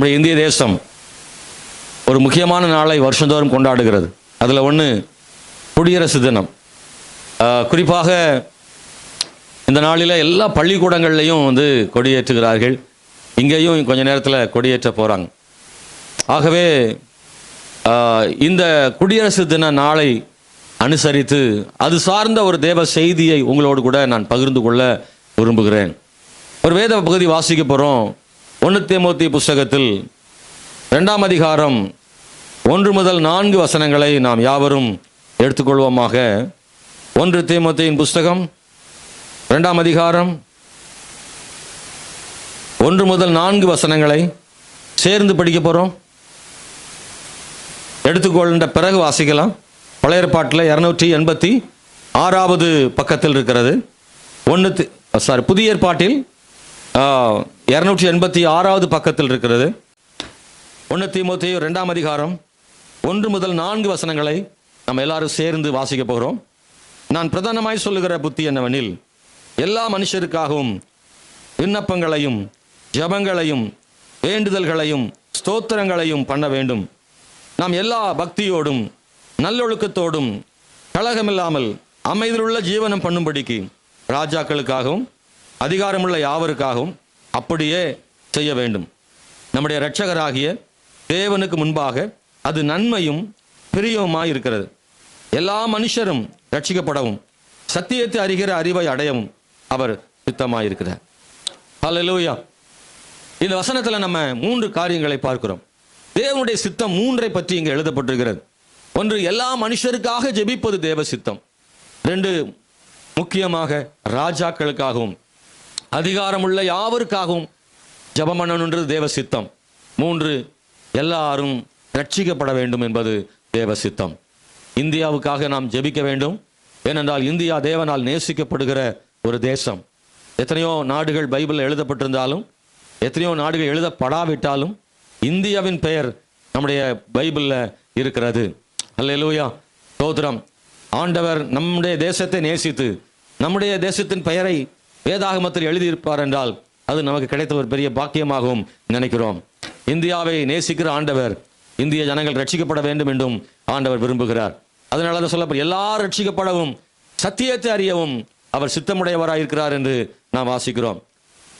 நம்முடைய இந்திய தேசம் ஒரு முக்கியமான நாளை வருஷந்தோறும் கொண்டாடுகிறது. அதில் ஒன்று குடியரசு தினம். குறிப்பாக இந்த நாளில் எல்லா பள்ளிக்கூடங்கள்லையும் கொடியேற்றுகிறார்கள். இங்கேயும் கொஞ்ச நேரத்தில் கொடியேற்ற போகிறாங்க. ஆகவே இந்த குடியரசு தின நாளை அனுசரித்து அது சார்ந்த ஒரு தேவ செய்தியை உங்களோடு கூட நான் பகிர்ந்து கொள்ள விரும்புகிறேன். ஒரு வேத பகுதி வாசிக்க போகிறோம். 1 தீமோத்தேயு புஸ்தகத்தில் 2ஆம் அதிகாரம் 1 முதல் 4 வசனங்களை நாம் யாவரும் எடுத்துக்கொள்வோமாக. 1 தீமோத்தேயின் புஸ்தகம் 2ஆம் அதிகாரம் 1 முதல் 4 வசனங்களை சேர்ந்து படிக்க போகிறோம். எடுத்துக்கொண்ட பிறகு வாசிக்கலாம். பழைய ஏற்பாட்டில் 286வது பக்கத்தில் இருக்கிறது. புதிய ஏற்பாட்டில் 286வது பக்கத்தில் இருக்கிறது. 1 தீமோத்தேயு 2ஆம் அதிகாரம் 1 முதல் 4 வசனங்களை நம்ம எல்லாரும் சேர்ந்து வாசிக்க போகிறோம். நான் பிரதானமாய் சொல்லுகிற புத்தி என்னவெனில், எல்லா மனுஷருக்காகவும் விண்ணப்பங்களையும் ஜெபங்களையும் வேண்டுதல்களையும் ஸ்தோத்திரங்களையும் பண்ண வேண்டும். நாம் எல்லா பக்தியோடும் நல்லொழுக்கத்தோடும் கலகமில்லாமல் அமைதியுள்ள ஜீவனம் பண்ணும்படிக்கு ராஜாக்களுக்காகவும் அதிகாரமுள்ள யாவருக்காகவும் அப்படியே செய்ய வேண்டும். நம்முடைய இரட்சகராகிய தேவனுக்கு முன்பாக அது நன்மையும் பிரியவுமாய் இருக்கிறது. எல்லா மனுஷரும் ரட்சிக்கப்படவும் சத்தியத்தை அறிகிற அறிவை அடையவும் அவர் சித்தமாயிருக்கிறார். ஹல்லேலூயா. இந்த வசனத்தில் நம்ம 3 காரியங்களை பார்க்கிறோம். தேவனுடைய சித்தம் 3ஐ பற்றி இங்கே எழுதப்பட்டிருக்கிறது. 1, எல்லா மனுஷருக்காக ஜெபிப்பது தேவ சித்தம். 2, முக்கியமாக ராஜாக்களுக்காகவும் அதிகாரமுள்ள யாவருக்காகவும் ஜெபம் பண்ணணுன்றது தேவ சித்தம். 3, எல்லாரும் ரட்சிக்கப்பட வேண்டும் என்பது தேவ சித்தம். இந்தியாவுக்காக நாம் ஜெபிக்க வேண்டும். ஏனென்றால் இந்தியா தேவனால் நேசிக்கப்படுகிற ஒரு தேசம். எத்தனையோ நாடுகள் பைபிளில் எழுதப்பட்டிருந்தாலும் எத்தனையோ நாடுகள் எழுதப்படாவிட்டாலும் இந்தியாவின் பெயர் நம்முடைய பைபிளில் இருக்கிறது. அல்லேலூயா, ஸ்தோத்திரம். ஆண்டவர் நம்முடைய தேசத்தை நேசித்து நம்முடைய தேசத்தின் பெயரை வேதாகமத்தில் எழுதியிருப்பார் என்றால் அது நமக்கு கிடைத்த ஒரு பெரிய பாக்கியமாகவும் நினைக்கிறோம். இந்தியாவை நேசிக்கிற ஆண்டவர் இந்திய ஜனங்கள் ரட்சிக்கப்பட வேண்டும் என்றும் ஆண்டவர் விரும்புகிறார். அதனால தான் சொல்லப்படும், எல்லாரும் ரட்சிக்கப்படவும் சத்தியத்தை அறியவும் அவர் சித்தமுடையவராக இருக்கிறார் என்று நாம் வாசிக்கிறோம்.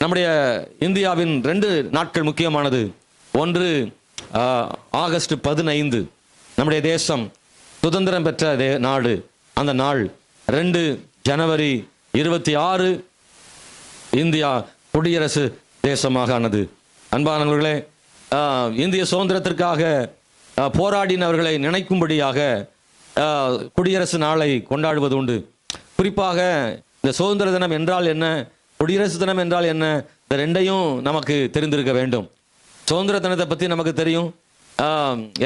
நம்முடைய இந்தியாவின் 2 நாட்கள் முக்கியமானது. 1 ஆகஸ்ட் 15 நம்முடைய தேசம் சுதந்திரம் பெற்ற நாடு. அந்த நாள். 2 ஜனவரி 26 இந்தியா குடியரசு தேசமாக ஆனது. அன்பானவர்களே, இந்திய சுதந்திரத்திற்காக போராடினவர்களை நினைக்கும்படியாக குடியரசு நாளை கொண்டாடுவது உண்டு. குறிப்பாக இந்த சுதந்திர தினம் என்றால் என்ன, குடியரசு தினம் என்றால் என்ன, இந்த 2ஐயும் நமக்கு தெரிந்திருக்க வேண்டும். சுதந்திர தினத்தை பற்றி நமக்கு தெரியும்.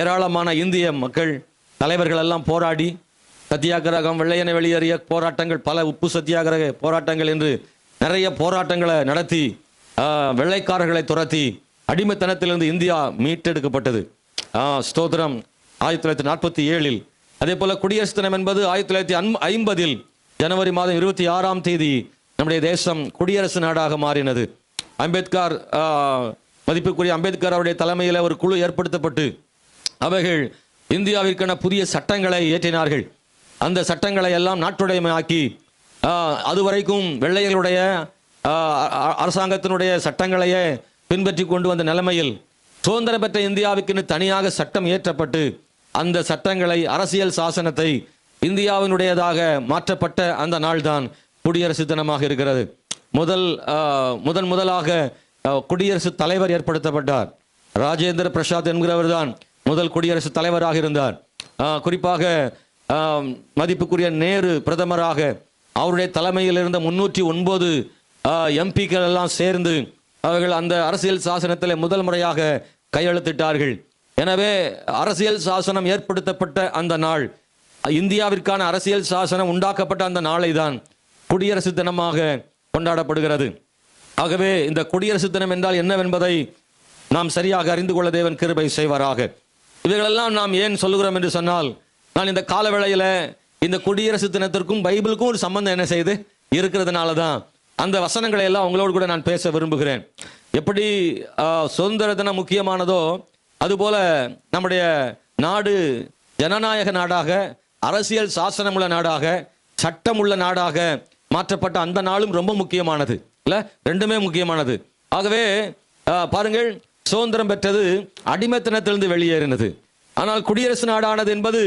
ஏராளமான இந்திய மக்கள் தலைவர்கள் எல்லாம் போராடி சத்தியாகிரகம், வெள்ளையனை வெளியேறிய போராட்டங்கள், பல உப்பு சத்தியாகிரக போராட்டங்கள் என்று நிறைய போராட்டங்களை நடத்தி வெள்ளைக்காரர்களை துரத்தி அடிமைத்தனத்திலிருந்து இந்தியா மீட்டெடுக்கப்பட்டது. ஸ்தோத்திரம். 1947. அதே போல குடியரசு தினம் என்பது 1950 ஜனவரி மாதம் 26ஆம் தேதி நம்முடைய தேசம் குடியரசு நாடாக மாறினது. அம்பேத்கர், மதிப்புக்குரிய அம்பேத்கர் அவருடைய தலைமையில் ஒரு குழு ஏற்படுத்தப்பட்டு அவைகள் இந்தியாவிற்கான புதிய சட்டங்களை இயற்றினார்கள். அந்த சட்டங்களை எல்லாம் நாட்டுடைமையாக்கி அதுவரைக்கும் வெள்ளையர்களுடைய அரசாங்கத்தினுடைய சட்டங்களையே பின்பற்றி கொண்டு வந்த நிலைமையில் சுதந்திரம் பெற்ற இந்தியாவுக்கு தனியாக சட்டம் இயற்றப்பட்டு அந்த சட்டங்களை, அரசியல் சாசனத்தை இந்தியாவினுடையதாக மாற்றப்பட்ட அந்த நாள்தான் குடியரசு தினமாக இருக்கிறது. முதலாக குடியரசுத் தலைவர் ஏற்படுத்தப்பட்டார். ராஜேந்திர பிரசாத் என்கிறவர் தான் முதல் குடியரசுத் தலைவராக இருந்தார். குறிப்பாக மதிப்புக்குரிய நேரு பிரதமராக அவருடைய தலைமையில் இருந்த 309 எம்பிக்கள் எல்லாம் சேர்ந்து அவர்கள் அந்த அரசியல் சாசனத்தில் முதல் முறையாக கையெழுத்திட்டார்கள். எனவே அரசியல் சாசனம் ஏற்படுத்தப்பட்ட அந்த நாள், இந்தியாவிற்கான அரசியல் சாசனம் உண்டாக்கப்பட்ட அந்த நாளை தான் குடியரசு தினமாக கொண்டாடப்படுகிறது. ஆகவே இந்த குடியரசு தினம் என்றால் என்னவென்பதை நாம் சரியாக அறிந்து கொள்ள தேவன் கிருபை செய்வாராக. இவைகளெல்லாம் நாம் ஏன் சொல்லுகிறோம் என்று சொன்னால், நான் இந்த காலவேளையில் இந்த குடியரசு தினத்திற்கும் பைபிளுக்கும் ஒரு சம்பந்தம் என்ன செய்து இருக்கிறதுனால தான் அந்த வசனங்களை எல்லாம் உங்களோடு கூட நான் பேச விரும்புகிறேன். எப்படி சுதந்திர தினம் முக்கியமானதோ அதுபோல நம்முடைய நாடு ஜனநாயக நாடாக, அரசியல் சாசனம் உள்ள நாடாக, சட்டம் உள்ள நாடாக மாற்றப்பட்ட அந்த நாளும் ரொம்ப முக்கியமானது இல்ல, ரெண்டுமே முக்கியமானது. ஆகவே பாருங்கள், சுதந்திரம் பெற்றது அடிமைத்தனத்திலிருந்து வெளியேறினது. ஆனால் குடியரசு நாடானது என்பது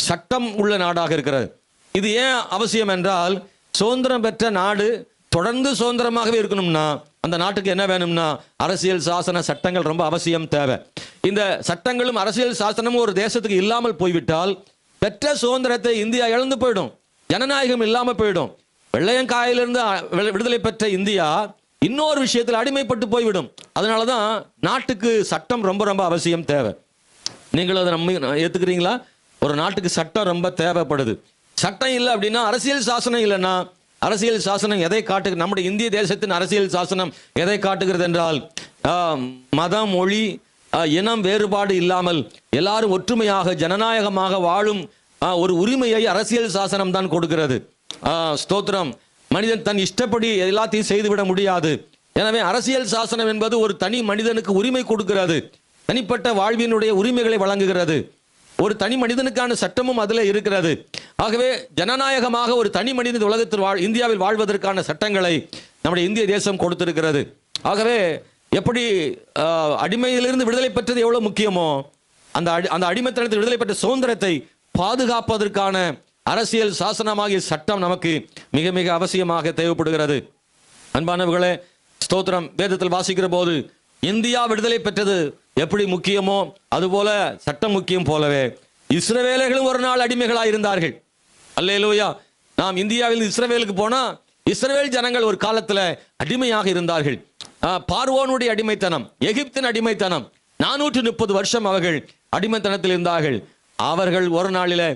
சட்டம் உள்ள நாடாக இருக்கிறது. இது ஏன் அவசியம் என்றால், சுதந்திரம் பெற்ற நாடு தொடர்ந்து சுதந்திரமாகவே இருக்கணும்னா அந்த நாட்டுக்கு என்ன வேணும்னா அரசியல் சாசன சட்டங்கள் ரொம்ப அவசியம் தேவை. இந்த சட்டங்களும் அரசியல் சாசனமும் ஒரு தேசத்துக்கு இல்லாமல் போய்விட்டால் பெற்ற சுதந்திரத்தை இந்தியா இழந்து போயிடும், ஜனநாயகம் இல்லாமல் போயிடும். வெள்ளையங்காயிலிருந்து விடுதலை பெற்ற இந்தியா இன்னொரு விஷயத்தில் அடிமைப்பட்டு போய்விடும். அதனாலதான் நாட்டுக்கு சட்டம் ரொம்ப ரொம்ப அவசியம் தேவை. நீங்கள் அதை ஏத்துக்கிறீங்களா? ஒரு நாட்டுக்கு சட்டம் ரொம்ப தேவைப்படுது. சட்டம் இல்லை அப்படின்னா, அரசியல் சாசனம் இல்லைன்னா, அரசியல் சாசனம் எதை காட்டு, நம்முடைய இந்திய தேசத்தின் அரசியல் சாசனம் எதை காட்டுகிறது என்றால், மதம், மொழி, இனம் வேறுபாடு இல்லாமல் எல்லாரும் ஒற்றுமையாக ஜனநாயகமாக வாழும் ஒரு உரிமையை அரசியல் சாசனம் தான் கொடுக்கிறது. ஸ்தோத்திரம். மனிதன் தன் இஷ்டப்படி எல்லாத்தையும் செய்துவிட முடியாது. எனவே அரசியல் சாசனம் என்பது ஒரு தனி மனிதனுக்கு உரிமை கொடுக்கிறது, தனிப்பட்ட வாழ்வினுடைய உரிமைகளை வழங்குகிறது. ஒரு தனி மனிதனுக்கான சட்டமும் அதில் இருக்கிறது. ஆகவே ஜனநாயகமாக ஒரு தனி மனிதன் உலகத்தில் இந்தியாவில் வாழ்வதற்கான சட்டங்களை நம்முடைய இந்திய தேசம் கொடுத்திருக்கிறது. ஆகவே எப்படி அடிமையிலிருந்து விடுதலை பெற்றது எவ்வளவு முக்கியமோ, அந்த அடிமைத்தனத்தில் விடுதலை பெற்ற சுதந்திரத்தை பாதுகாப்பதற்கான அரசியல் சாசனமாகிய சட்டம் நமக்கு மிக மிக அவசியமாக தேவைப்படுகிறது. அன்பானவர்களே, ஸ்தோத்திரம். வேதத்தில் வாசிக்கிற போது இந்தியா விடுதலை பெற்றது எப்படி முக்கியமோ அதுபோல சட்டம் முக்கியம் போலவே இஸ்ரவேலர்களும் ஒரு நாள் அடிமைகளாக இருந்தார்கள். அல்லேலூயா. நாம் இந்தியாவில் இஸ்ரவேலுக்கு போனா இஸ்ரவேல் ஜனங்கள் ஒரு காலத்தில் அடிமையாக இருந்தார்கள். பார்வோனுடைய அடிமைத்தனம், எகிப்தின் அடிமைத்தனம், 430 வருஷம் அவர்கள் அடிமைத்தனத்தில் இருந்தார்கள். அவர்கள் ஒரு நாளில்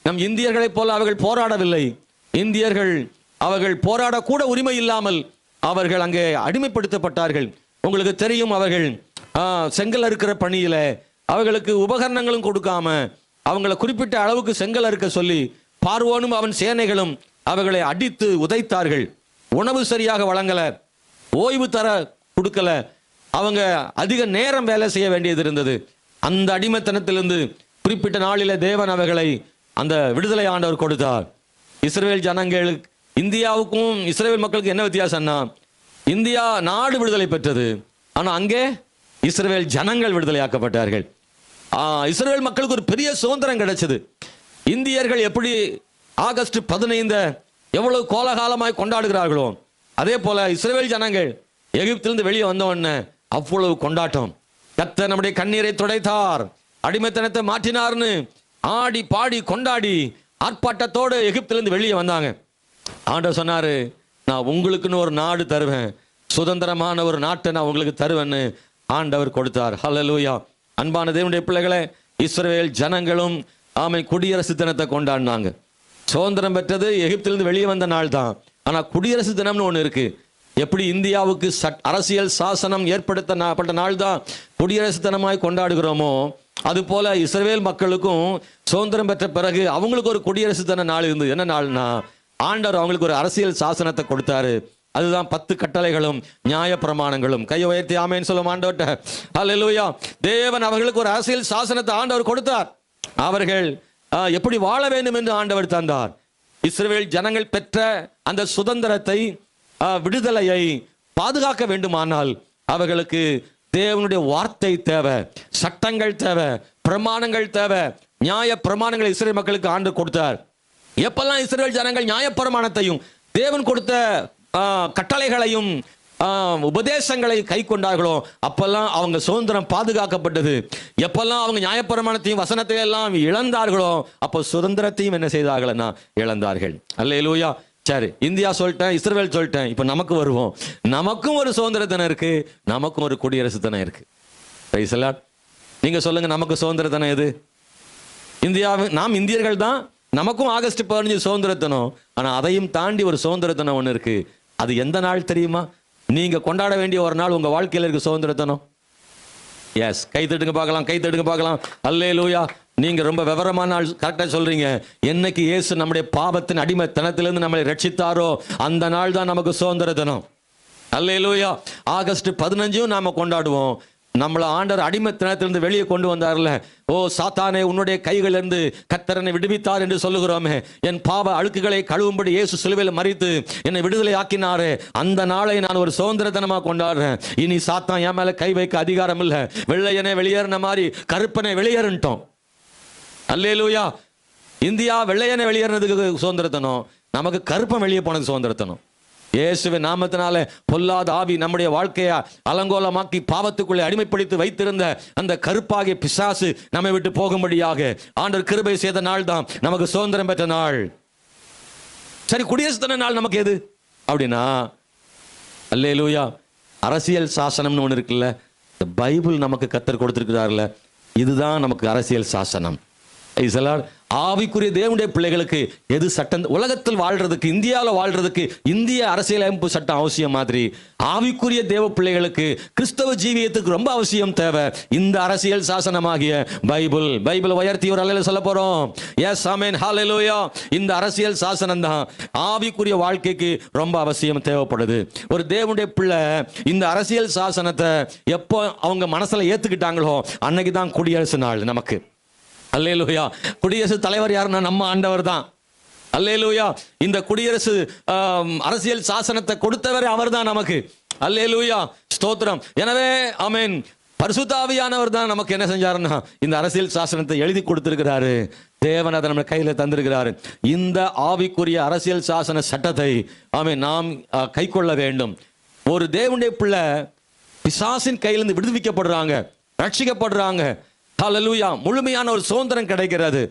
நம் இந்தியர்களைப் போல அவர்கள் போராடவில்லை. அவர்கள் போராடக்கூட உரிமை இல்லாமல் அவர்கள் அங்கே அடிமைப்படுத்தப்பட்டார்கள். உங்களுக்கு தெரியும், அவர்கள் செங்கல் அறுக்கிற பணியில அவர்களுக்கு உபகரணங்களும் கொடுக்காம அவங்களை குறிப்பிட்ட அளவுக்கு செங்கல் அறுக்க சொல்லி பார்வோனும் அவன் சேனைகளும் அவர்களை அடித்து உதைத்தார்கள். உணவு சரியாக வழங்கல, ஓய்வு தர கொடுக்கல, அவங்க அதிக நேரம் வேலை செய்ய வேண்டியது இருந்தது. அந்த அடிமைத்தனத்திலிருந்து குறிப்பிட்ட நாளில தேவன் அவர்களை அந்த விடுதலை ஆண்டவர் கொடுத்தார். இஸ்ரவேல் ஜனங்கள், இந்தியாவுக்கும் இஸ்ரவேல் மக்களுக்கு என்ன வித்தியாசம்னா, இந்தியா நாடு விடுதலை பெற்றது, ஆனா அங்கே இஸ்ரவேல் ஜனங்கள் விடுதலையாக்கப்பட்டார்கள். இஸ்ரவேல் மக்களுக்கு ஒரு பெரிய சுதந்திரம் கிடைச்சது. இந்தியர்கள் எப்படி ஆகஸ்ட் 15 எவ்வளவு கோலாகலமாய் கொண்டாடுகிறார்களோ, அதே போல இஸ்ரவேல் ஜனங்கள் எகிப்திலிருந்து வெளியே வந்த உடனே அவ்வளவு கொண்டாட்டம். கர்த்தர் நம்முடைய கண்ணீரை துடைத்தார், அடிமைத்தனத்தை மாற்றினார்னு ஆடி பாடி கொண்டாடி ஆர்ப்பாட்டத்தோடு எகிப்திலிருந்து வெளியே வந்தாங்க. ஆண்டவர் சொன்னாரு, நான் உங்களுக்குன்னு ஒரு நாடு தருவேன், சுதந்திரமான ஒரு நாட்டை நான் உங்களுக்கு தருவேன்னு ஆண்டவர் கொடுத்தார். ஹல்லேலூயா. அன்பான தேவனுடைய பிள்ளைகளே, இஸ்ரவேல் ஜனங்களும் குடியரசு தினத்தை கொண்டாடினாங்க. சுதந்திரம் பெற்றது எகிப்திலிருந்து வெளியே வந்த நாள் தான், ஆனா குடியரசு தினம்னு ஒன்று இருக்கு. எப்படி இந்தியாவுக்கு அரசியல் சாசனம் ஏற்படுத்தப்பட்ட நாள் தான் குடியரசு தினமாய் கொண்டாடுகிறோமோ, அது போல இஸ்ரவேல் மக்களுக்கும் சுதந்திரம் பெற்ற பிறகு அவங்களுக்கு ஒரு குடியரசு தின நாள் இருந்தது. என்ன நாள்னா, ஆண்டவர் அவங்களுக்கு ஒரு அரசியல் சாசனத்தை கொடுத்தாரு. அதுதான் 10 கட்டளைகளும் நியாய பிரமாணங்களும். கையை உயர்த்தி ஆமேன்னு சொல்லும் ஆண்டவர்ட்ட. ஹல்லேலூயா. தேவன் அவர்களுக்கு ஒரு அரசியல் சாசனத்தை ஆண்டவர் கொடுத்தார். அவர்கள் எப்படி வாழ வேண்டும் என்று ஆண்டவர் தந்தார். இஸ்ரவேல் ஜனங்கள் பெற்ற அந்த சுதந்திரத்தை, விடுதலையை பாதுகாக்க வேண்டுமானால் அவர்களுக்கு தேவனுடைய வார்த்தை தேவை, சட்டங்கள் தேவை, பிரமாணங்கள் தேவை. நியாய பிரமாணங்களை இஸ்ரவேல் மக்களுக்கு ஆண்டவர் கொடுத்தார். எப்பெல்லாம் இஸ்ரவேல் ஜனங்கள் நியாய பிரமாணத்தையும் தேவன் கொடுத்த கட்டளைகளையும் உபதேசங்களை கை கொண்டார்களோ, அப்பெல்லாம் அவங்க சுதந்திரம் பாதுகாக்கப்பட்டது. எப்பெல்லாம் அவங்க நியாயப்பிரமாணத்தையும் வசனத்தையும் எல்லாம் இழந்தார்களோ, அப்போ சுதந்திரத்தையும் என்ன செய்தார்கள்னா இழந்தார்கள். அல்லேலூயா. சரி, இந்தியா சொல்லிட்டேன், இஸ்ரவேல் சொல்லிட்டேன், இப்போ நமக்கு வருவோம். நமக்கும் ஒரு சுதந்திர தினம் இருக்கு, நமக்கும் ஒரு குடியரசு தினம் இருக்கு. Price the Lord. நீங்க சொல்லுங்க, நமக்கு சுதந்திர தினம் எது? இந்தியாவில் நாம் இந்தியர்கள் தான், நமக்கும் ஆகஸ்ட் 15 சுதந்திர தினம். ஆனா அதையும் தாண்டி ஒரு சுதந்திர தினம் ஒன்று இருக்கு. அது எந்த நாள் தெரியுமா? நீங்க கொண்டாட வேண்டிய ஒரு நாள் உங்க வாழ்க்கையில் இருக்கு சுதந்திர தினம். எஸ், கை தட்டுங்க பார்க்கலாம், கை தட்டுங்க பார்க்கலாம். அல்லேலூயா. நீங்க ரொம்ப விவரமான நாள் கரெக்டா சொல்றீங்க. என்னைக்கு இயேசு நம்முடைய பாவத்தின் அடிமைத்தனத்திலிருந்து நம்மளை ரட்சித்தாரோ அந்த நாள் தான் நமக்கு சுதந்திர தினம். அல்லேலூயா. ஆகஸ்ட் 15 நாம கொண்டாடுவோம். நம்மளை ஆண்டவர் அடிமைத்தனத்திலிருந்து வெளியே கொண்டு வந்தார்ல. ஓ சாத்தானே, உன்னுடைய கைகளிலிருந்து கர்த்தர் விடுவித்தார் என்று சொல்லுகிறோமே. என் பாவ அழுக்குகளை கழுவும்படி இயேசு சிலுவையில் மரித்து என்னை விடுதலை ஆக்கினாரே, அந்த நாளை நான் ஒரு சுதந்திர தினமா கொண்டாடுறேன். இனி சாத்தான் என் மேல கை வைக்க அதிகாரம் இல்லை. வெள்ளையனே வெளியேறின மாதிரி கருப்பனை வெளியேறட்டும். அல்லேலூயா. இந்தியா வெள்ளையனை வெளியேறினதுக்கு சுதந்திரத்தனம், நமக்கு கருப்பன் வெளியே போனது சுதந்திரத்தனம். இயேசுவின் நாமத்தினாலே பொல்லாத ஆவி நம்முடைய வாழ்க்கையை அலங்கோலமாக்கி பாவத்துக்குள்ளே அடிமைப்படுத்தி வைத்திருந்த அந்த கருப்பாகிய பிசாசு நம்மை விட்டு போகும்படியாக ஆண்டவர் கிருபை செய்த நாள் தான் நமக்கு சுதந்திரம் பெற்ற நாள். சரி, குடியரசு தின நாள் நமக்கு எது அப்படின்னா, அல்லேலூயா, அரசியல் சாசனம்னு ஒன்று இருக்குல்ல. இந்த பைபிள் நமக்கு கர்த்தர் கொடுத்திருக்கிறார்ல, இதுதான் நமக்கு அரசியல் சாசனம். ஆவிக்குரிய தேவனுடைய பிள்ளைகளுக்கு எது சட்டம், உலகத்தில் வாழ்றதுக்கு, இந்தியாவில் வாழ்றதுக்கு இந்திய அரசியலமைப்பு சட்டம் அவசியம் மாதிரி ஆவிக்குரிய தேவ பிள்ளைகளுக்கு கிறிஸ்தவ ஜீவியத்துக்கு ரொம்ப அவசியம் தேவை இந்த அரசியல் சாசனமாகிய பைபிள். பைபிள் உயர்த்தி ஒரு அல்லேலூயா சொல்ல போறோம். எஸ் ஆமென், ஹல்லேலூயா. இந்த அரசியல் சாசனம் தான் ஆவிக்குரிய வாழ்க்கைக்கு ரொம்ப அவசியம் தேவைப்படுது. ஒரு தேவனுடைய பிள்ளை இந்த அரசியல் சாசனத்தை எப்போ அவங்க மனசுல ஏத்துக்கிட்டாங்களோ அன்னைக்கு தான் குடியரசு நாள் நமக்கு. அல்லேலூயா. குடியரசு தலைவர் யாருன்னா நம்ம ஆண்டவர் தான். அல்லேலூயா. இந்த குடியரசு அரசியல் சாசனத்தை கொடுத்தவரே அவர் தான் நமக்கு. அல்லேலூயா, ஸ்தோத்திரம். எனவே ஆமென், பரிசுத்த ஆவியானவர் தான் நமக்கு என்ன செஞ்சாருன்னா இந்த அரசியல் சாசனத்தை எழுதி கொடுத்திருக்கிறாரு. தேவன் அதை நம்ம கையில தந்திருக்கிறாரு. இந்த ஆவிக்குரிய அரசியல் சாசன சட்டத்தை ஆமென் நாம் கை கொள்ள வேண்டும். ஒரு தேவனுடைய பிள்ளை பிசாசின் கையிலிருந்து விடுவிக்கப்படுறாங்க, ரட்சிக்கப்படுறாங்க. ஹல்லேலூயா. முழுமையான ஒரு சுதந்திரம் கிடைக்கிறது.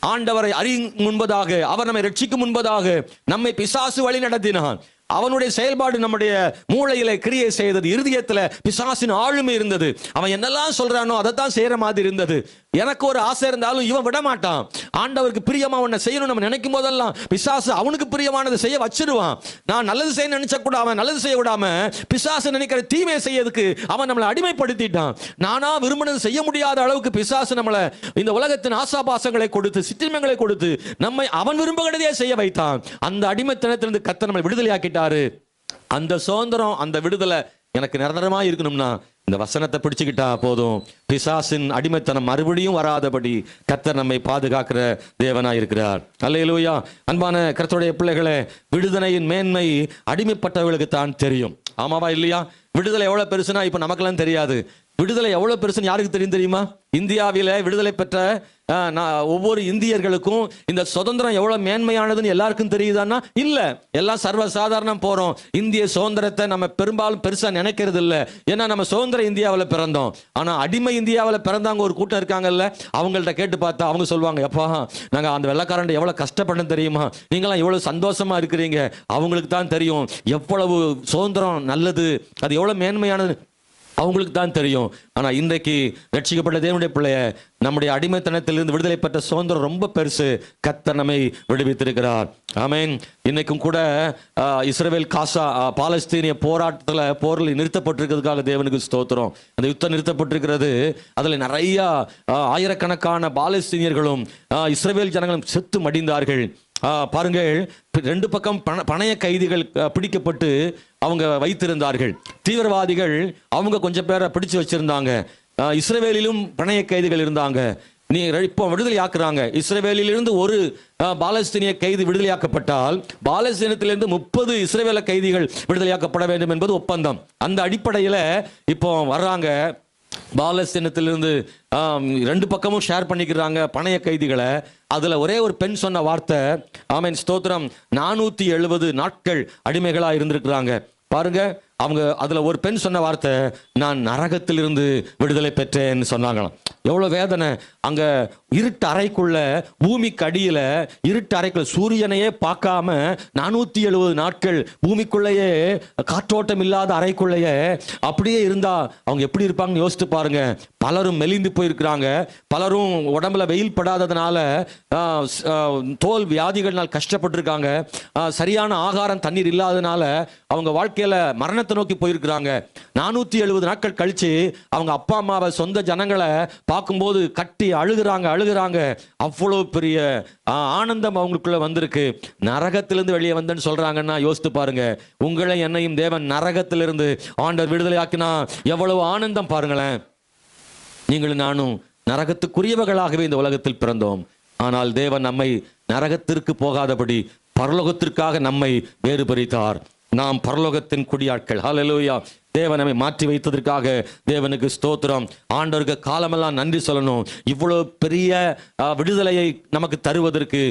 ஆண்டவரை அறியும் முன்பதாக, அவர் நம்மை ரட்சிக்கும் முன்பதாக நம்மை பிசாசு வழி நடத்தினான். அவனுடைய செயல்பாடு நம்முடைய மூளையில கிரியை செய்தது. இருதயத்துல பிசாசின் ஆளுமை இருந்தது. அவன் என்னெல்லாம் சொல்றானோ அதைத்தான் செய்யற மாதிரி இருந்தது. எனக்கு ஒரு ஆசை இருந்தாலும் இவன் விட மாட்டான். ஆண்டவருக்கு பிரியமா ஒன்ன செய்யணும் நம்ம நினைக்கும் போதெல்லாம் பிசாசு அவனுக்கு பிரியமானதை செய்ய வச்சிருவான். நான் நல்லது செய்ய நினைச்ச கூட அவன் நல்லது செய்ய விடாம பிசாசு நினைக்கிற தீமையை செய்யறதுக்கு அவன் நம்மளை அடிமைப்படுத்திட்டான். நானா விரும்பினது செய்ய முடியாத அளவுக்கு பிசாசு நம்மளை இந்த உலகத்தின் ஆசாபாசங்களை கொடுத்து, சிற்றின்மைகளை கொடுத்து நம்மை அவன் விரும்புகிறதையே செய்ய வைத்தான். அந்த அடிமைத்தனத்திலிருந்து கர்த்தர் நம்மை விடுதலையாக்கிட்டார். அந்த சுதந்திரம், அந்த விடுதலை எனக்கு நிரந்தரமா இருக்கணும்னா இந்த வசனத்தை பிடிச்சுக்கிட்டா போதும். பிசாசின் அடிமைத்தனம் மறுபடியும் வராதபடி கர்த்தர் நம்மை பாதுகாக்கிற தேவனாய் இருக்கிறார். அல்லேலூயா. அன்பான கர்த்தருடைய பிள்ளைகளே, விடுதலையின் மேன்மை அடிமைப்பட்டவர்களுக்கு தான் தெரியும். ஆமாவா இல்லையா? விடுதலை எவ்வளவு பெருசுனா இப்ப நமக்கெல்லாம் தெரியாது. விடுதலை எவ்வளவு பெருசுன்னு யாருக்கு தெரியும் தெரியுமா? இந்தியாவில விடுதலை பெற்ற ஒவ்வொரு இந்தியர்களுக்கும் இந்த சுதந்திரம் எவ்வளவு மேன்மையானதுன்னு எல்லாருக்கும் தெரியுதான்னா இல்ல. எல்லாம் சர்வசாதாரணம் போறோம். இந்திய சுதந்திரத்தை நம்ம பெரும்பாலும் பெருசா நினைக்கிறது இல்லை. ஏன்னா நம்ம சுதந்திர இந்தியாவில் பிறந்தோம். ஆனா அடிமை இந்தியாவில் பிறந்தாங்க ஒரு கூட்டம் இருக்காங்கல்ல, அவங்கள்ட்ட கேட்டு பார்த்தா அவங்க சொல்லுவாங்க, எப்பா நாங்க அந்த வெள்ளக்காரன் எவ்வளவு கஷ்டப்படும் தெரியுமா, நீங்களாம் எவ்வளவு சந்தோஷமா இருக்கிறீங்க. அவங்களுக்கு தான் தெரியும் எவ்வளவு சுதந்திரம் நல்லது, அது எவ்வளவு மேன்மையானது அவங்களுக்கு தான் தெரியும். ஆனா இன்றைக்கு ரட்சிக்கப்பட்ட தேவனுடைய பிள்ளைய நம்முடைய அடிமைத்தனத்திலிருந்து விடுதலை பெற்ற சுதந்திரம் ரொம்ப பெருசு. கர்த்தர் நம்மை விடுவித்திருக்கிறார். ஆமென். இன்னைக்கும் கூட இஸ்ரவேல் காசா பாலஸ்தீனிய போரில் நிறுத்தப்பட்டிருக்கிறதுக்காக தேவனுக்கு ஸ்தோத்திரம். அந்த யுத்தம் நிறுத்தப்பட்டிருக்கிறது. அதுல நிறைய ஆயிரக்கணக்கான பாலஸ்தீனியர்களும் இஸ்ரவேல் ஜனங்களும் செத்து மடிந்தார்கள். பாருங்கள், ரெண்டு பக்கம் பணைய கைதிகள் பிடிக்கப்பட்டு அவங்க வைத்திருந்தார்கள். தீவிரவாதிகள் அவங்க கொஞ்சம் பேரை பிடிச்சு வச்சிருந்தாங்க. இஸ்ரவேலிலும் பணைய கைதிகள் இருந்தாங்க. நீ இப்போ விடுதலை ஆக்குறாங்க. இஸ்ரவேலிலிருந்து ஒரு பாலஸ்தீனிய கைதி விடுதலையாக்கப்பட்டால் பாலஸ்தீனத்திலிருந்து 30 இஸ்ரவேல கைதிகள் விடுதலையாக்கப்பட வேண்டும் என்பது ஒப்பந்தம். அந்த அடிப்படையில் இப்போ வர்றாங்க. பாலஸ்தீனத்திலிருந்து ரெண்டு பக்கமும் ஷேர் பண்ணிக்கிறாங்க பணைய கைதிகளை. அதுல ஒரே ஒரு பெண் சொன்ன வார்த்தை, ஆமென் ஸ்தோத்திரம், 470 நாட்கள் அடிமைகளா இருந்திருக்கிறாங்க. பாருங்க, அவங்க அதுல ஒரு பெண் சொன்ன வார்த்தை, நான் நரகத்திலிருந்து விடுதலை பெற்றேன்னு சொன்னாங்களாம். எவ்வளவு வேதனை. அங்க இருட்டு அறைக்குள்ள, பூமிக்கு அடியில இருட்டு அறைக்குள்ள சூரியனையே பார்க்காம 470 நாட்கள் பூமிக்குள்ளேயே, காற்றோட்டம் இல்லாத அறைக்குள்ளேயே அப்படியே இருந்தா அவங்க எப்படி இருப்பாங்கன்னு யோசித்து பாருங்க. பலரும் மெலிந்து போயிருக்கிறாங்க. பலரும் உடம்புல வெயில் படாததுனால தோல் வியாதிகள்னால் கஷ்டப்பட்டிருக்காங்க. சரியான ஆகாரம் தண்ணீர் இல்லாததுனால அவங்க வாழ்க்கையில மரண மரணத்தை நோக்கி போயிருக்கிறாங்க. 470 நாட்கள் கழிச்சு அவங்க அப்பா அம்மாவை, சொந்த ஜனங்களை பார்க்கும்போது கட்டி அழுகுறாங்க. அவ்வளவு பெரிய ஆனந்தம் அவங்களுக்குள்ள வந்திருக்கு. நரகத்திலிருந்து வெளியே வந்தேன்னு சொல்றாங்கன்னா யோசித்து பாருங்க. உங்களை என்னையும் தேவன் நரகத்திலிருந்து ஆண்டவர் விடுதலை ஆக்கினா எவ்வளவு ஆனந்தம் பாருங்களேன். நீங்களும் நானும் நரகத்துக்குரியவர்களாகவே இந்த உலகத்தில் பிறந்தோம். ஆனால் தேவன் நம்மை நரகத்திற்கு போகாதபடி பரலோகத்திற்காக நம்மை வேறு பிரித்தார். நாம் பரலோகத்தின் குடியாட்கள். ஹல்லேலூயா. தேவன் நம்மை மாற்றி வைத்ததற்காக தேவனுக்கு ஸ்தோத்திரம். ஆண்டவருக்கு காலமெல்லாம் நன்றி சொல்லணும். இவ்வளவு பெரிய விடுதலையை நமக்கு தருவதற்கு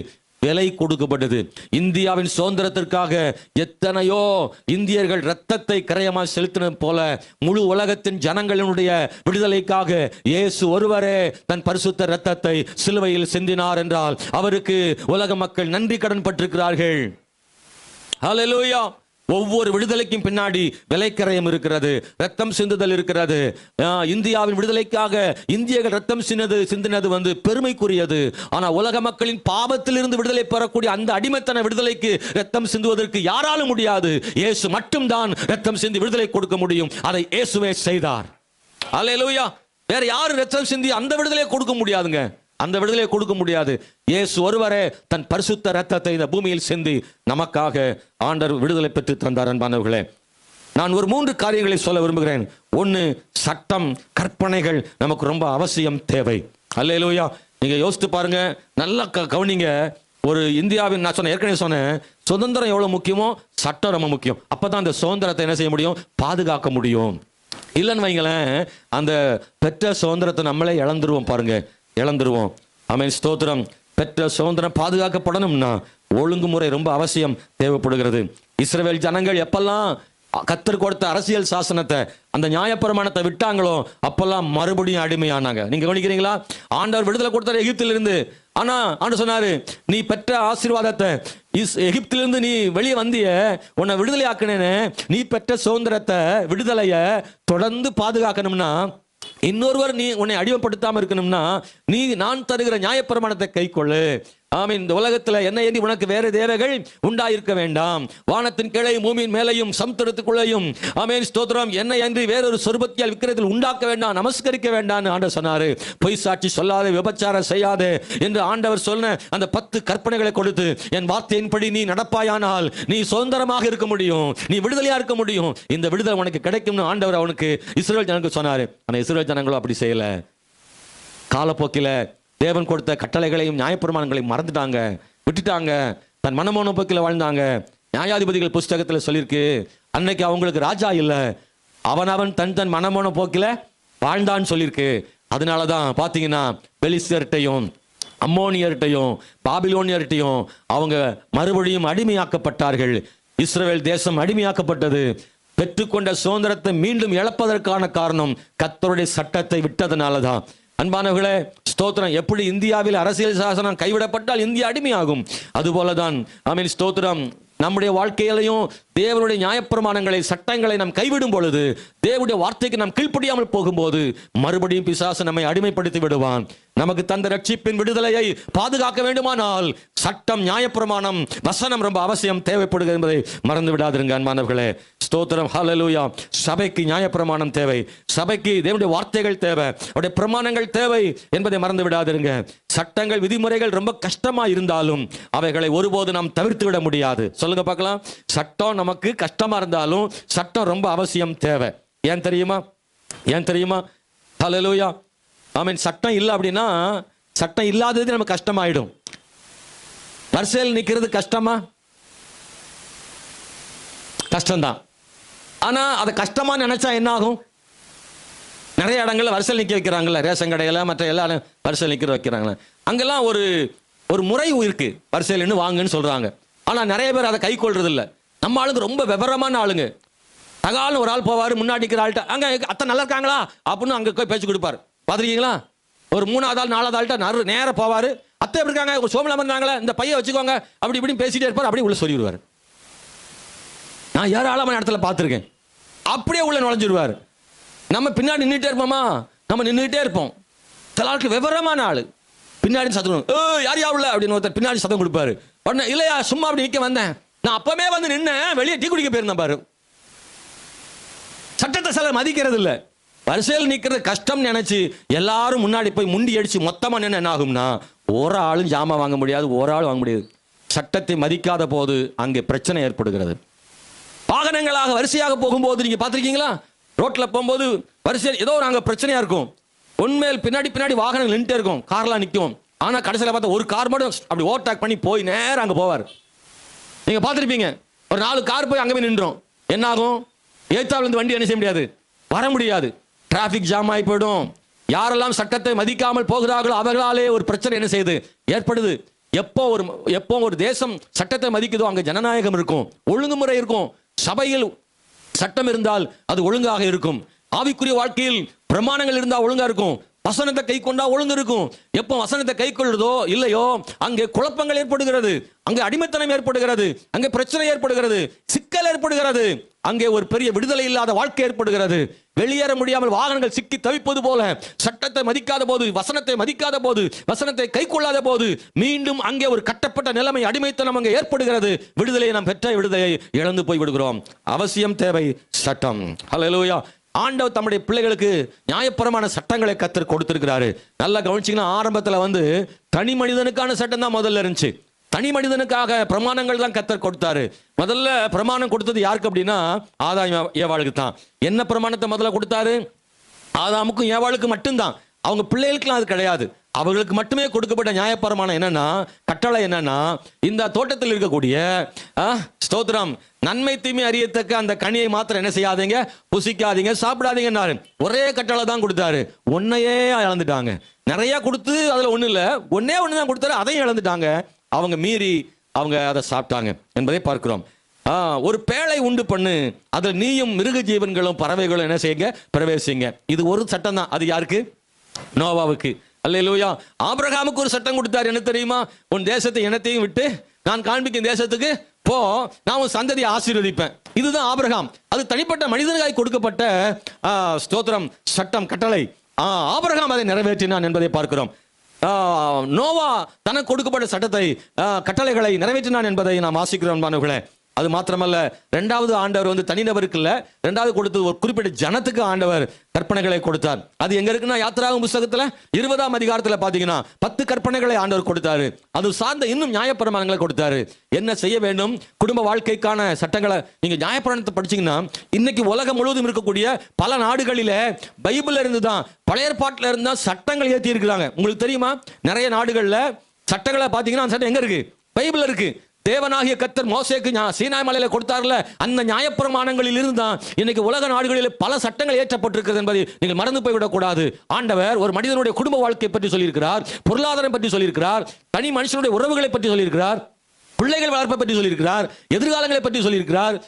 விலை கொடுக்கப்பட்டது. இந்தியாவின் சுதந்திரத்திற்காக எத்தனையோ இந்தியர்கள் இரத்தத்தை கரையமா செலுத்தினது போல முழு உலகத்தின் ஜனங்களினுடைய விடுதலைக்காக இயேசு ஒருவரே தன் பரிசுத்த இரத்தத்தை சிலுவையில் சிந்தினார் என்றால் அவருக்கு உலக மக்கள் நன்றி கடன் பட்டிருக்கிறார்கள். ஹல்லேலூயா. ஒவ்வொரு விடுதலைக்கும் பின்னாடி விலைக்கரையம் இருக்கிறது, ரத்தம் சிந்துதல் இருக்கிறது. இந்தியாவின் விடுதலைக்காக இந்தியர்கள் ரத்தம் சிந்தினது பெருமைக்குரியது. ஆனா உலக மக்களின் பாவத்திலிருந்து விடுதலை பெறக்கூடிய அந்த அடிமைத்தன விடுதலைக்கு ரத்தம் சிந்துவதற்கு யாராலும் முடியாது. இயேசு மட்டும்தான் ரத்தம் சிந்தி விடுதலை கொடுக்க முடியும். அதை இயேசுவே செய்தார். அல்லேலூயா. வேற யாரும் ரத்தம் சிந்தி அந்த விடுதலையை கொடுக்க முடியாதுங்க. அந்த விடுதலையை கொடுக்க முடியாது. இயேசு ஒருவரே தன் பரிசுத்த ரத்தத்தை இந்த பூமியில் சிந்தி நமக்காக ஆண்டவர் விடுதலை பெற்று தந்தார். அன்பானவர்களே, நான் ஒரு 3 காரியங்களை சொல்ல விரும்புகிறேன். 1, சட்டம், கற்பனைகள் நமக்கு ரொம்ப அவசியம், தேவை. அல்லேலூயா. நீங்க யோசித்து பாருங்க, நல்லா கவனிங்க. ஒரு இந்தியாவின், நான் ஏற்கனவே சொன்னேன், சுதந்திரம் எவ்வளவு முக்கியமோ சட்டம் ரொம்ப முக்கியம். அப்பதான் அந்த சுதந்திரத்தை என்ன செய்ய முடியும்? பாதுகாக்க முடியும். இல்லைன்னு வைங்களேன், அந்த பெற்ற சுதந்திரத்தை நம்மளே இழந்துருவோம். பாருங்க, இழந்துருவோம். ஆமென், ஸ்தோத்திரம். பெற்ற சுதந்திரம் பாதுகாக்கப்படணும்னா ஒழுங்குமுறை ரொம்ப அவசியம், தேவைப்படுகிறது. இஸ்ரவேல் ஜனங்கள் எப்பெல்லாம் கர்த்தர் கொடுத்த அரசியல் சாசனத்தை, அந்த நியாயப்பிரமாணத்தை விட்டாங்களோ அப்பெல்லாம் மறுபடியும் அடிமையானாங்க. நீங்க கவனிக்கிறீங்களா? ஆண்டவர் விடுதலை கொடுத்தார் எகிப்திலிருந்து. ஆனா ஆண்டவர் சொன்னாரு, நீ பெற்ற ஆசீர்வாதத்தை, எகிப்திலிருந்து நீ வெளியே வந்திய, உன்னை விடுதலை ஆக்கினேன்னு, நீ பெற்ற சுதந்திரத்தை, விடுதலைய தொடர்ந்து பாதுகாக்கணும்னா, இன்னொருவர் நீ உன்னை அடிமைப்படுத்தாம இருக்கணும்னா, நீ நான் தருகிற நியாயப்பிரமாணத்தை கைக்கொள்ளு. ஆமென். இந்த உலகத்துல என்ன ஏந்தி உனக்கு வேற தேவைகள் உண்டாயிருக்க வேண்டாம். வானத்தின் கீழே பூமியின் மேலையும் சமுத்திரத்துக்குள்ளேயும், ஆமென், ஸ்தோத்திரம், என்ன என்று வேறொரு சொருபத்தியால் விக்கிரத்தில் உண்டாக்க வேண்டாம், நமஸ்கரிக்க வேண்டாம் ஆண்டவர் சொன்னாரு. பொய் சாட்சி சொல்லாதே, விபச்சாரம் செய்யாதே என்று ஆண்டவர் சொன்ன அந்த 10 கற்பனைகளை கொடுத்து, என் வார்த்தையின்படி நீ நடப்பாயானால் நீ சுதந்திரமாக இருக்க முடியும், நீ விடுதலையா இருக்க முடியும். இந்த விடுதலை உனக்கு கிடைக்கும்னு ஆண்டவர் அவனுக்கு, இஸ்ரவேல் ஜனங்களுக்கு சொன்னாரு. ஆனா இஸ்ரவேல் ஜனங்களும் அப்படி செய்யல. காலப்போக்கில தேவன் கொடுத்த கட்டளைகளையும் நியாயப்பிரமாணங்களையும் மறந்துட்டாங்க, விட்டுட்டாங்க. தன் மனமோன போக்கில் வாழ்ந்தாங்க. நியாயாதிபதிகள் புஸ்தகத்தில் சொல்லியிருக்கு, அன்னைக்கு அவங்களுக்கு ராஜா இல்லை, அவன் தன் மனமோன போக்கில் வாழ்ந்தான்னு சொல்லியிருக்கு. அதனாலதான் பாத்தீங்கன்னா பெலிஸ்தர்கிட்டையும் அம்மோனியர்கிட்டையும் பாபிலோனியர்கிட்டையும் அவங்க மறுபடியும் அடிமையாக்கப்பட்டார்கள். இஸ்ரவேல் தேசம் அடிமையாக்கப்பட்டது. பெற்றுக்கொண்ட சுதந்திரத்தை மீண்டும் இழப்பதற்கான காரணம் கர்த்தருடைய சட்டத்தை விட்டதனாலதான். அன்பானவர்களே, ஸ்தோத்திரம். எப்படி இந்தியாவில் அரசியல் சாசனம் கைவிடப்பட்டால் இந்தியா அடிமையாகும், அதுபோலதான் ஆமென், ஸ்தோத்திரம், நம்முடைய வாழ்க்கையிலையும் தேவனுடைய நியாயப்பிரமாணங்களை, சட்டங்களை நாம் கைவிடும் பொழுது, தேவனுடைய வார்த்தைக்கு நாம் கீழ்ப்படியாமல் போகும்போது மறுபடியும் பிசாசு நம்மை அடிமைப்படுத்தி விடுவான். நமக்கு தந்த ரட்சிப்பின் விடுதலையை பாதுகாக்க வேண்டுமானால் சட்டம், நியாயப்பிரமாணம், வசனம் ரொம்ப அவசியம், தேவைப்படுகிறது என்பதை மறந்து விடாதிருங்க அன்பானவர்களே. ஸ்தோத்திரம். ஹல்லேலூயா. சபைக்கு நியாயப்பிரமாணம் தேவை, சபைக்கு தேவனுடைய வார்த்தைகள் தேவை, அவருடைய பிரமாணங்கள் தேவை என்பதை மறந்து விடாதிருங்க. சட்டங்கள், விதிமுறைகள் ரொம்ப கஷ்டமா இருந்தாலும் அவைகளை ஒருபோது நாம் தவிர்த்து விட முடியாது. சொல்லுங்க பார்க்கலாம். சட்டம் நமக்கு கஷ்டமா இருந்தாலும் சட்டம் ரொம்ப அவசியம், தேவை. ஏன் தெரியுமா? ஏன் தெரியுமா? ஹல்லேலூயா. ஆமென். சட்டம் இல்லை அப்படின்னா, சட்டம் இல்லாதது நமக்கு கஷ்டமாயிடும். வரிசையில் நிற்கிறது கஷ்டமா? கஷ்டம்தான். ஆனா அதை கஷ்டமா நினைச்சா என்ன ஆகும்? நிறைய இடங்கள்ல வரிசையில் நிற்க வைக்கிறாங்கல்ல, ரேஷன் கடையில, மற்ற எல்லா வரிசையில் நிற்க வைக்கிறாங்களே, அங்கெல்லாம் ஒரு முறை இருக்கு, வரிசையில் நின்று வாங்குன்னு சொல்றாங்க. ஆனா நிறைய பேர் அதை கை கொள்றது இல்லை. நம்ம ஆளுங்க ரொம்ப விவரமான ஆளுங்க. தகாலும் ஒரு ஆள் போவாரு, முன்னாடி இருக்கிற ஆள்கிட்ட, அங்க அத்தை நல்லா இருக்காங்களா அப்படின்னு அங்க போய் பேச்சு கொடுப்பாரு. பாத்துருக்கீங்களா? ஒரு 3வது ஆள் 4வது ஆள்கிட்ட நேர போவாரு, அத்தை எப்படி இருக்காங்க, ஒரு சோமலாம் இருந்தாங்களே, இந்த பையன் வச்சுக்கோங்க, அப்படி இப்படின்னு பேசிட்டே இருப்பார். அப்படியே உள்ள சொல்லிடுவார். நான் ஏராளமான இடத்துல பார்த்துருக்கேன். அப்படியே உள்ள நுழைஞ்சிருவார். நம்ம பின்னாடி நின்றுட்டே இருப்போமா? நம்ம நின்றுட்டே இருப்போம். சில ஆளுக்கு விவரமான ஆளு பின்னாடி சத்தம், யார் உள்ள அப்படின்னு ஒருத்தர் பின்னாடி சத்தம் கொடுப்பாரு. உடனே, இல்லையா சும்மா அப்படி நிற்க வந்தேன், நான் அப்பவே வந்து நின்னேன், வெளியே டீ குடிக்க போயிருந்தேன் பாரு. சட்டத்தை சிலர் மதிக்கிறது இல்லை. வரிசையில் நிற்கிறது கஷ்டம் நினைச்சு எல்லாரும் முன்னாடி போய் முண்டி அடிச்சு மொத்தமா நின்று என்ன ஆகும்னா ஒரு ஆளும் ஜாமான் வாங்க முடியாது, ஒரு ஆள் வாங்க முடியாது. சட்டத்தை மதிக்காத போது அங்கே பிரச்சனை ஏற்படுகிறது. வாகனங்களாக வரிசையாக போகும்போது நீங்க பார்த்திருக்கீங்களா? ரோட்ல போகும்போது வரிசையில் ஏதோ ஒரு அங்க பிரச்சனையா இருக்கும். உண்மையில் பின்னாடி பின்னாடி வாகனங்கள் நின்றுட்டே இருக்கும், கார்லாம் நிற்கும். ஆனா கடைசியில் பார்த்தா ஒரு கார் மட்டும் அப்படி ஓவர்டேக் பண்ணி போய் நேரம் அங்க போவார். நீங்க பார்த்திருப்பீங்க, ஒரு 4 கார் போய் அங்கே போய் நின்றோம். என்ன ஆகும்? ஏத்தாவில் இருந்து வண்டி என்ன செய்ய முடியாது, வர முடியாது. டிராபிக் ஜாம் ஆகி போயிடும். யாரெல்லாம் சட்டத்தை மதிக்காமல் போகிறார்களோ அவர்களாலே ஒரு பிரச்சனை என்ன செய்யுது, ஏற்படுது. எப்போ ஒரு தேசம் சட்டத்தை மதிக்குதோ அங்க ஜனநாயகம் இருக்கும், ஒழுங்குமுறை இருக்கும். சபையில் சட்டம் இருந்தால் அது ஒழுங்காக இருக்கும். ஆவிக்குரிய வாழ்க்கையில் பிரமாணங்கள் இருந்தால் ஒழுங்கா இருக்கும். வசனத்தை கை கொண்டா ஒழுங்கு இருக்கும். எப்போ வசனத்தை கை கொள்ளுதோ இல்லையோ அங்கே குழப்பங்கள் ஏற்படுகிறது, அங்கே அடிமைத்தனம் ஏற்படுகிறது, அங்கே பிரச்சனை ஏற்படுகிறது, சிக்கல் ஏற்படுகிறது, அங்கே ஒரு பெரிய விடுதலை இல்லாத வாழ்க்கை ஏற்படுகிறது. வெளியேற முடியாமல் வாகனங்கள் சிக்கி தவிப்பது போல சட்டத்தை மதிக்காத போது, வசனத்தை மதிக்காத போது, வசனத்தை கை கொள்ளாத போது மீண்டும் அங்கே ஒரு கட்டப்பட்ட நிலைமை, அடிமைத்தனம் அங்கே ஏற்படுகிறது. விடுதலையை நாம் பெற்ற விடுதலையை இழந்து போய் விடுகிறோம். அவசியம் தேவை சட்டம். ஹல்லேலூயா. ஆண்டவர் தம்முடைய பிள்ளைகளுக்கு நியாயபரமான சட்டங்களை கர்த்தர் கொடுத்திருக்கிறாரு. நல்லா கவனிச்சீங்கன்னா ஆரம்பத்தில் தனி மனிதனுக்கான சட்டம் தான் முதல்ல இருந்துச்சு. தனி மனிதனுக்காக பிரமாணங்கள் தான் கர்த்தர் கொடுத்தாரு. முதல்ல பிரமாணம் கொடுத்தது யாருக்கு அப்படின்னா ஆதாம் ஏவாளுக்கு தான். என்ன பிரமாணத்தை முதல்ல கொடுத்தாரு? ஆதாமுக்கும் ஏவாளுக்கு மட்டும்தான். அவங்க பிள்ளைகளுக்குலாம் அது கிடையாது. அவர்களுக்கு மட்டுமே கொடுக்கப்பட்ட நியாயப்பிரமாணம் என்னன்னா, கட்டளை என்னன்னா, இந்த தோட்டத்தில் இருக்கக்கூடிய ஸ்தோத்திரம் நன்மை தீமை அறியத்தக்க அந்த கனியை மாத்திரம் என்ன செய்யாதீங்க, புசிக்காதீங்க, சாப்பிடாதீங்கன்னாரு. ஒரே கட்டளை தான் கொடுத்தாரு. ஒன்னையே இழந்துட்டாங்க. நிறைய கொடுத்து அதுல ஒண்ணு இல்ல, ஒன்னே ஒண்ணுதான் கொடுத்தாரு, அதையும் இழந்துட்டாங்க. அவங்க மீறி அவங்க அதை சாப்பிட்டாங்க என்பதை பார்க்கிறோம். ஒரு பேழை உண்டு பண்ணு, அதுல நீயும் மிருக ஜீவன்களும் பறவைகளும் என்ன செய்யுங்க, பிரவேசிங்க. இது ஒரு சட்டம் தான். அது யாருக்கு? நோவாவுக்கு. அல்லேலூயா. ஆபிரகாமுக்கு ஒரு சட்டம் கொடுத்தார். என்ன தெரியுமா? உன் தேசத்தை இனத்தையும் விட்டு நான் காண்பிக்கும் தேசத்துக்கு போ, நான் உன் சந்ததியை ஆசீர்வதிப்பேன். இதுதான் ஆபிரகாம். அது தனிப்பட்ட மனிதனுக்காய் கொடுக்கப்பட்ட ஸ்தோத்திரம், சட்டம், கட்டளை. ஆபிரகாம் அதை நிறைவேற்றினான் என்பதை பார்க்கிறோம். நோவா தனக்கு கொடுக்கப்பட்ட சட்டத்தை, கட்டளைகளை நிறைவேற்றினான் என்பதை நாம் வாசிக்கிறோம். மாணவர்களே, அது மாத்திரமல்ல, இரண்டாவது ஆண்டவர் தனிநபருக்கு இல்ல, இரண்டாவது கொடுத்தது ஒரு குறிப்பிட்ட ஜனத்துக்கு ஆண்டவர் கற்பனைகளை கொடுத்தார். அது எங்க இருக்குன்னா யாத்திராகமம் புத்தகத்துல 20ஆம் அதிகாரத்துல பாத்தீங்கன்னா 10 கற்பனைகளை ஆண்டவர் கொடுத்தாரு. அது சார்ந்த இன்னும் நியாயப்பிரமாணங்களை கொடுத்தாரு. என்ன செய்ய வேண்டும், குடும்ப வாழ்க்கைக்கான சட்டங்களை நீங்க நியாயப்பிரமாணத்தை படிச்சீங்கன்னா இன்னைக்கு உலகம் முழுவதும் இருக்கக்கூடிய பல நாடுகளில பைபிள்ல இருந்து தான், பழைய ஏற்பாட்டுல இருந்தா சட்டங்கள் ஏற்றி இருக்கிறாங்க. உங்களுக்கு தெரியுமா? நிறைய நாடுகள்ல சட்டங்களை பாத்தீங்கன்னா சட்டம் எங்க இருக்கு? பைபிள் இருக்கு. தேவனாகிய கர்த்தர் மோசேக்கு சீனாய் மலையில கொடுத்தார்ல, அந்த நியாயப்பிரமாணங்களில் இருந்தான் இன்னைக்கு உலக நாடுகளில் பல சட்டங்கள் ஏற்றப்பட்டிருக்கிறது என்பதை நீங்கள் மறந்து போய்விடக் கூடாது. ஆண்டவர் ஒரு மனிதனுடைய குடும்ப வாழ்க்கை பற்றி சொல்லியிருக்கிறார், பொருளாதாரம் பற்றி சொல்லியிருக்கிறார், தனி மனுஷனுடைய உறவுகளை பற்றி சொல்லியிருக்கிறார், பிள்ளைகள் வளர்ப்பை பற்றி சொல்லியிருக்கிறார், எதிர்காலங்களை பற்றி சொல்லியிருக்கிறார்,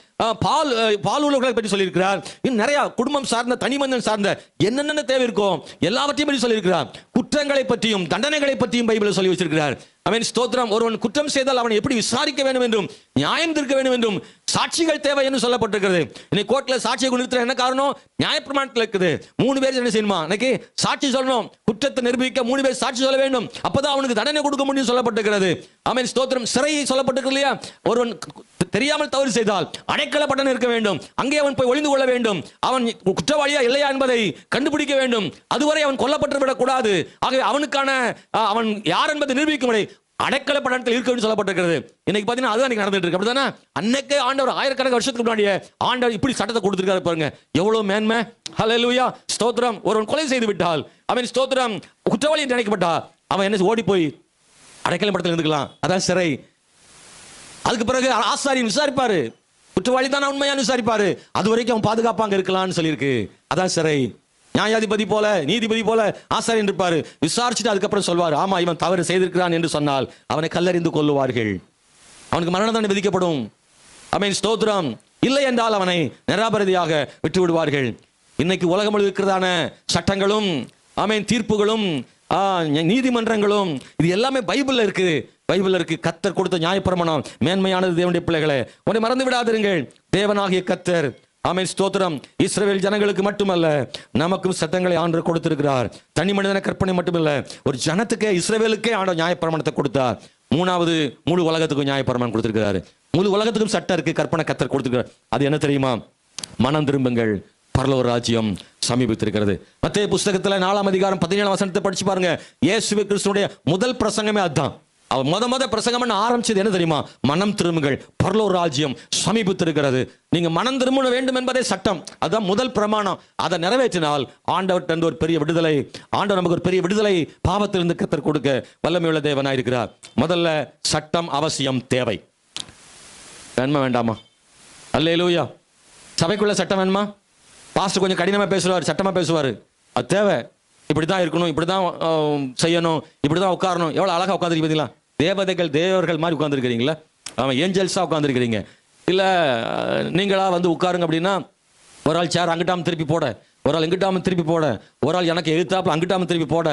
பாலுறவுகளை பற்றி சொல்லியிருக்கிறார். இன்னும் நிறைய குடும்பம் சார்ந்த, தனி மனிதன் சார்ந்த என்னென்ன தேவை இருக்கும் எல்லாவற்றையும் பற்றி சொல்லியிருக்கிறார். குற்றங்களை பற்றியும் தண்டனைகளை பற்றியும் பைபிள் சொல்லி வச்சிருக்கிறார். அவன் ஸ்தோத்திரம், ஒருவன் குற்றம் செய்தால் அவனை எப்படி விசாரிக்க வேண்டும் என்றும் நியாயம் தீர்க்க வேண்டும் என்றும் சாட்சிகள் தேவை என்று சொல்லப்பட்டிருக்கிறது. இன்னைக்கு கோர்ட்ல சாட்சியை நிறுத்த என்ன காரணம்? நியாயப்பிரமாணத்தில் இருக்குது. 3 பேர் என்ன செய்யணுமா? இன்னைக்கு சாட்சி சொல்லணும். குற்றத்தை நிரூபிக்க 3 பேர் சாட்சி சொல்ல வேண்டும். அப்பதான் அவனுக்கு தண்டனை கொடுக்க முடியும் சொல்லப்பட்டிருக்கிறது. அவன் ஸ்தோத்திரம், சிறையை சொல்லப்பட்டிருக்கு இல்லையா? ஒருவன் தெரியாமல் தவறு செய்தால் அடைக்கல பட்டன் இருக்க வேண்டும். அங்கே அவன் போய் ஒளிந்து கொள்ள வேண்டும். அவன் குற்றவாளியா இல்லையா என்பதை கண்டுபிடிக்க வேண்டும். அதுவரை அவன் கொல்லப்பட்டு விடக் கூடாது. ஆகவே அவனுக்கான அவன் யார் என்பதை நிரூபிக்கும் வரை அடைக்கல பட்டணத்தில் இருக்க வேண்டும் சொல்லப்பட்டிருக்கிறது. இன்னைக்கு பாத்தீங்கன்னா அதுதான் நடந்துட்டு இருக்கு. அப்படிதானே? அன்னைக்கே ஆண்டவர் ஆயிரக்கணக்கான வருஷத்துக்கு முன்னாடியே ஆண்டவர் இப்படி சட்டத்தை கொடுத்திருக்காரு பாருங்க. எவ்வளவு மேன்மை. ஹல்லேலூயா. ஸ்தோத்திரம். ஒருவன் கொலை செய்து விட்டால், அவன் ஸ்தோத்திரம் குற்றவாளி என்று நினைக்கப்பட்டா, அவன் என்ன ஓடி போய் அடைக்கல பட்டணத்தில் இருந்துக்கலாம். அதான் சிறை. அதுக்கு பிறகு ஆசாரியன் விசாரிப்பாரு, குற்றவாளி தானே உண்மையான விசாரிப்பாரு. அது வரைக்கும் அவன் பாதுகாப்பாங்க இருக்கலாம்னு சொல்லியிருக்கு. அதான் சிறை. நியாயாதிபதி போல, நீதிபதி போல ஆசாரியன் இருப்பாரு. விசாரிச்சுட்டு அதுக்கப்புறம் சொல்வார், ஆமா இவன் தவறு செய்திருக்கிறான் என்று சொன்னால் அவனை கல்லறிந்து கொல்லுவார்கள். அவனுக்கு மரண தண்டனை விதிக்கப்படும். அவன் ஸ்தோத்திரம். இல்லை என்றால் அவனை நிராபராதியாக விட்டு விடுவார்கள். இன்னைக்கு உலகம் முழுவதும் இருக்கிறதான சட்டங்களும் தீர்ப்புகளும் நீதிமன்றங்களும் இது எல்லாமே பைபிள்ல இருக்கு. பைபிள்ல இருக்கு. கர்த்தர் கொடுத்த நியாயப்பிரமாணம் மேன்மையானது. தேவனுடைய பிள்ளைகளே, உன்னை மறந்து விடாதிருங்கள். தேவனாகிய கர்த்தர் ஸ்தோத்திரம் இஸ்ரவேல் ஜனங்களுக்கு மட்டுமல்ல, நமக்கும் சட்டங்களை ஆண்டு கொடுத்திருக்கிறார். தனி மனிதன கற்பனை மட்டுமல்ல, ஒரு ஜனத்துக்கே, இஸ்ரவேலுக்கே ஆண்டவர் நியாயப்பிரமாணத்தை கொடுத்தார். 3வது முழு உலகத்துக்கும் நியாயப்பிரமாணம் கொடுத்திருக்கிறார். முழு உலகத்துக்கும் சட்டம் இருக்கு, கற்பனை கர்த்தர் கொடுத்திருக்கிறார். அது என்ன தெரியுமா? மனம் திரும்புங்கள், பரலோக ராஜ்யம் சமீபித்திருக்கிறது. மத்தேயு புஸ்தகத்துல 4ஆம் அதிகாரம் 17ஆம் வசனத்தை படிச்சு பாருங்க. இயேசு கிறிஸ்துனுடைய முதல் பிரசங்கமே அதுதான். அவர் முத பிரசங்கம் பண்ண ஆரம்பிச்சது என்ன தெரியுமா? மனம் திரும்புங்கள், பரலோக ராஜ்யம் சமீபித்திருக்கிறது. நீங்க மனம் திரும்ப வேண்டும் என்பதே சட்டம். அதுதான் முதல் பிரமாணம். அதை நிறைவேற்றினால் ஆண்டவர்கிட்ட ஒரு பெரிய விடுதலை, ஆண்டவர் நமக்கு ஒரு பெரிய விடுதலை பாவத்திலிருந்து கர்த்தர் கொடுக்க வல்லமையுள்ள தேவனாய் இருக்கிறார். முதல்ல சட்டம் அவசியம், தேவை. வேணுமா வேண்டாமா? அல்லேலூயா. சபைக்குள்ள சட்டம் வேணுமா? பாஸ்டர் கொஞ்சம் கடினமா பேசுவார், சட்டமா பேசுவார். அது தேவை. இப்படிதான் இருக்கணும், இப்படிதான் செய்யணும், இப்படிதான் உட்காரணும். எவ்வளவு அழகா உட்காந்துருக்கீங்களா? தேவதைகள் தேவர்கள் மாதிரி உட்காந்துருக்கிறீங்களா? அவன் ஏஞ்சல்ஸா உட்காந்துருக்கிறீங்க. இல்ல நீங்களா வந்து உட்காருங்க அப்படின்னா ஒரு ஆள் சேர் அங்கிட்டாம திருப்பி போட, ஒரு ஆள் எங்கிட்டாம திருப்பி போட, ஒரு ஆள் எனக்கு எழுத்தாப்புல அங்கிட்டாம திருப்பி போட,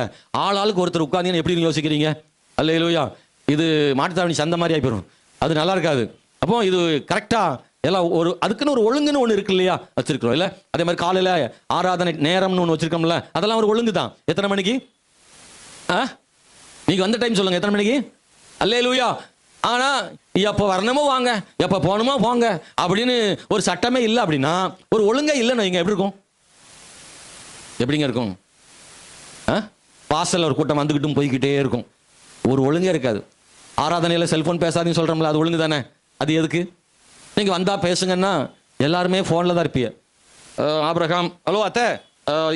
ஆளுக்கு ஒருத்தர் உட்கார்ந்தீங்கன்னு எப்படி யோசிக்கிறீங்க? அல்லேலூயா. இது மாட்டுத்தாவணி சந்த மாதிரி ஆகிப்போம். அது நல்லா இருக்காது. அப்போ இது கரெக்டா எல்லாம் ஒரு அதுக்குன்னு ஒரு ஒழுங்குன்னு ஒன்று இருக்கு இல்லையா? வச்சிருக்கிறோம் இல்ல? அதே மாதிரி காலையில ஆராதனை நேரம்னு ஒன்று வச்சிருக்கோம்ல, அதெல்லாம் ஒரு ஒழுங்கு தான். எத்தனை மணிக்கு? நீங்க வந்த டைம் சொல்லுங்க, எத்தனை மணிக்கு? அல்லேலூயா. ஆனா எப்போ வரணுமோ வாங்க, எப்போ போகணுமோ போங்க அப்படின்னு ஒரு சட்டமே இல்லை அப்படின்னா, ஒரு ஒழுங்கே இல்லைன்னு இங்க எப்படி இருக்கும்? எப்படிங்க இருக்கும்? வாசல்ல ஒரு கூட்டம் வந்துகிட்டும் போய்கிட்டே இருக்கும், ஒரு ஒழுங்கே இருக்காது. ஆராதனையில செல்போன் பேசாதீங்கன்னு சொல்றோம்ல, அது ஒழுங்கு தானே? அது எதுக்கு? நீங்க வந்தா பேசுங்கன்னா எல்லாருமே போன்ல தான் இருப்பீங்க. ஆபிரகாம், ஹலோ அத்தை,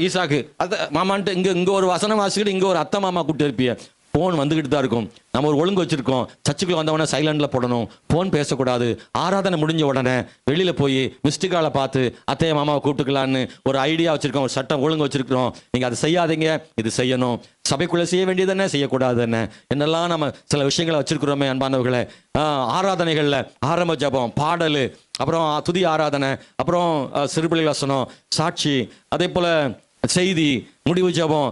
ஈசாக்கு அத்தை மாமான்ட்டு இங்க ஒரு வசனம் வாசிக்கிட்டு இங்க ஒரு அத்தை மாமா கூப்பிட்டு இருப்பீங்க. போன் வந்துகிட்டு தான் இருக்கும். நம்ம ஒரு ஒழுங்கு வச்சிருக்கோம். சர்ச்சுக்குள்ள வந்தவொடனே சைலண்ட்ல போடணும், போன் பேசக்கூடாது. ஆராதனை முடிஞ்ச உடனே வெளியில போய் மிஸ்டிகால பார்த்து அத்தைய மாமாவை கூப்பிட்டுக்கலான்னு ஒரு ஐடியா வச்சிருக்கோம், ஒரு சட்டம் ஒழுங்கு வச்சிருக்கிறோம். நீங்க அதை செய்யாதீங்க, இது செய்யணும். சபைக்குள்ள செய்ய வேண்டியது என்ன, செய்யக்கூடாது என்ன, என்னெல்லாம் நம்ம சில விஷயங்களை வச்சிருக்கிறோமே அன்பானவர்களே. ஆராதனைகள்ல ஆரம்ப ஜபம், பாடல், அப்புறம் துதி ஆராதனை, அப்புறம் சிறுபிள்ளை வசனம், சாட்சி, அதே போல செய்தி, முடிவு ஜபம்,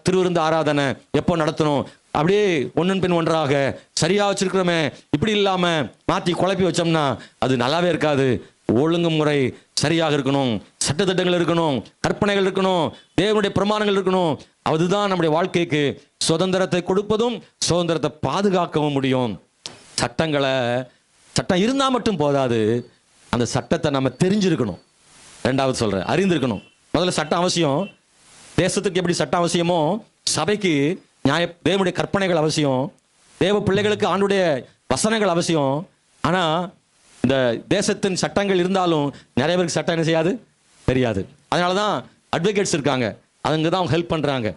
திருவிருந்து ஆராதனை எப்போ நடத்தணும், அப்படியே ஒன்னன் பின் ஒன்றாக சரியா வச்சிருக்கிறோமே. இப்படி இல்லாம மாத்தி குழப்பி வச்சோம்னா அது நல்லாவே இருக்காது. ஒழுங்கு முறை சரியாக இருக்கணும், சட்டத்திட்டங்கள் இருக்கணும், கற்பனைகள் இருக்கணும், தேவனுடைய பிரமாணங்கள் இருக்கணும். அதுதான் நம்முடைய வாழ்க்கைக்கு சுதந்திரத்தை கொடுப்பதும் சுதந்திரத்தை பாதுகாக்கவும் முடியும். சட்டம் இருந்தா மட்டும் போதாது, அந்த சட்டத்தை நம்ம தெரிஞ்சிருக்கணும். ரெண்டாவது சொல்றேன், அறிந்திருக்கணும். முதல்ல சட்டம் அவசியம். தேசத்துக்கு எப்படி சட்டம் அவசியமோ, சபைக்கு தேவனுடைய கற்பனைகள் அவசியம், தேவ பிள்ளைகளுக்கு ஆண்டுடைய வசனங்கள் அவசியம். ஆனா இந்த தேசத்தின் சட்டங்கள் இருந்தாலும் நிறைய பேருக்கு சட்டம் என்ன செய்யாது, தெரியாது. அதனாலதான் அட்வொகேட்ஸ் இருக்காங்க, அவங்க தான் ஹெல்ப் பண்றாங்க,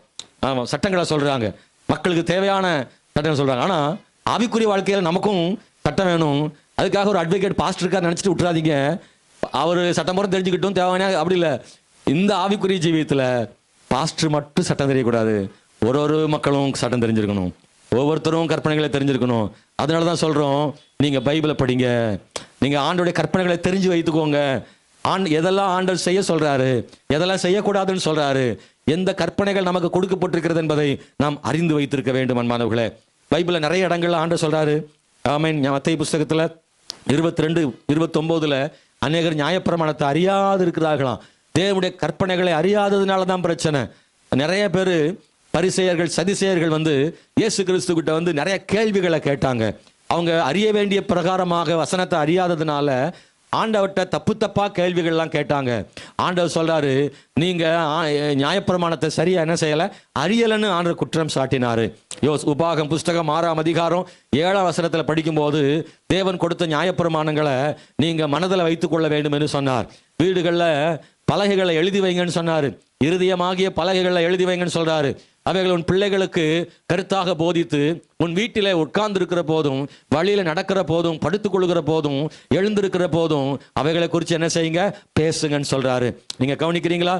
சட்டங்களை சொல்றாங்க, மக்களுக்கு தேவையான சட்டம் சொல்றாங்க. ஆனா ஆவிக்குரிய வாழ்க்கையில நமக்கும் சட்டம் வேணும். அதுக்காக ஒரு அட்வொகேட் பாஸ்டர் இருக்காரு நினைச்சிட்டு விட்டுறாதீங்க. அவரு சட்டம் முறை தெரிஞ்சுக்கிட்டும் தேவையான அப்படி இல்லை. இந்த ஆவிக்குரிய ஜீவியத்துல பாஸ்டர் மட்டும் சட்டம் தெரியக்கூடாது, ஒரு மக்களும் சட்டம் தெரிஞ்சிருக்கணும், ஒவ்வொருத்தரும் கற்பனைகளை தெரிஞ்சிருக்கணும். அதனாலதான் சொல்றோம், நீங்க பைபிளை படிங்க, நீங்க ஆண்டோடைய கற்பனைகளை தெரிஞ்சு வைத்துக்கோங்க. எதெல்லாம் ஆண்டவர் செய்ய சொல்றாரு, எதெல்லாம் செய்யக்கூடாதுன்னு சொல்றாரு, எந்த கற்பனைகள் நமக்கு கொடுக்கப்பட்டிருக்கிறது என்பதை நாம் அறிந்து வைத்திருக்க வேண்டும். அன்பானவர்களே, பைபிள்ல நிறைய இடங்கள்ல ஆண்டவர் சொல்றாரு. ஆமென். மத்தேயு புஸ்தகத்துல 22:29 அநேகர் நியாயப்பிரமாணத்தை அறியாது இருக்கிறார்களாம். தேவனுடைய கற்பனைகளை அறியாததுனால தான் பிரச்சனை. நிறைய பேர் பரிசேயர்கள், சதிசேயர்கள் வந்து இயேசு கிறிஸ்து கிட்ட வந்து நிறைய கேள்விகளை கேட்டாங்க. அவங்க அறிய வேண்டிய பிரகாரமாக வசனத்தை அறியாததுனால ஆண்டவர்கிட்ட தப்பா கேள்விகள்லாம் கேட்டாங்க. ஆண்டவர் சொல்றாரு, நீங்க நியாயப்பிரமாணத்தை சரியா என்ன செய்யல, அறியலன்னு ஆண்டவர் குற்றம் சாட்டினாரு. உபாகம் புஸ்தகம் 6ஆம் அதிகாரம் 7ஆம் வசனத்துல படிக்கும்போது தேவன் கொடுத்த நியாயப்பிரமாணங்களை நீங்க மனதில் வைத்துக் கொள்ள வேண்டும் என்று சொன்னார். வீடுகள்ல பலகைகளை எழுதி வைங்கன்னு சொன்னாரு, இருதயமாகிய பலகைகளை எழுதி வைங்கன்னு சொல்றாரு. அவைகள் உன் பிள்ளைகளுக்கு கருத்தாக போதித்து உன் வீட்டில உட்கார்ந்து இருக்கிற போதும், வழியில நடக்கிற போதும், படுத்துக் கொள்ளுகிற போதும், எழுந்திருக்கிற போதும் அவைகளை குறித்து என்ன செய்யுங்க, பேசுங்கன்னு சொல்றாரு. நீங்க கவனிக்கிறீங்களா?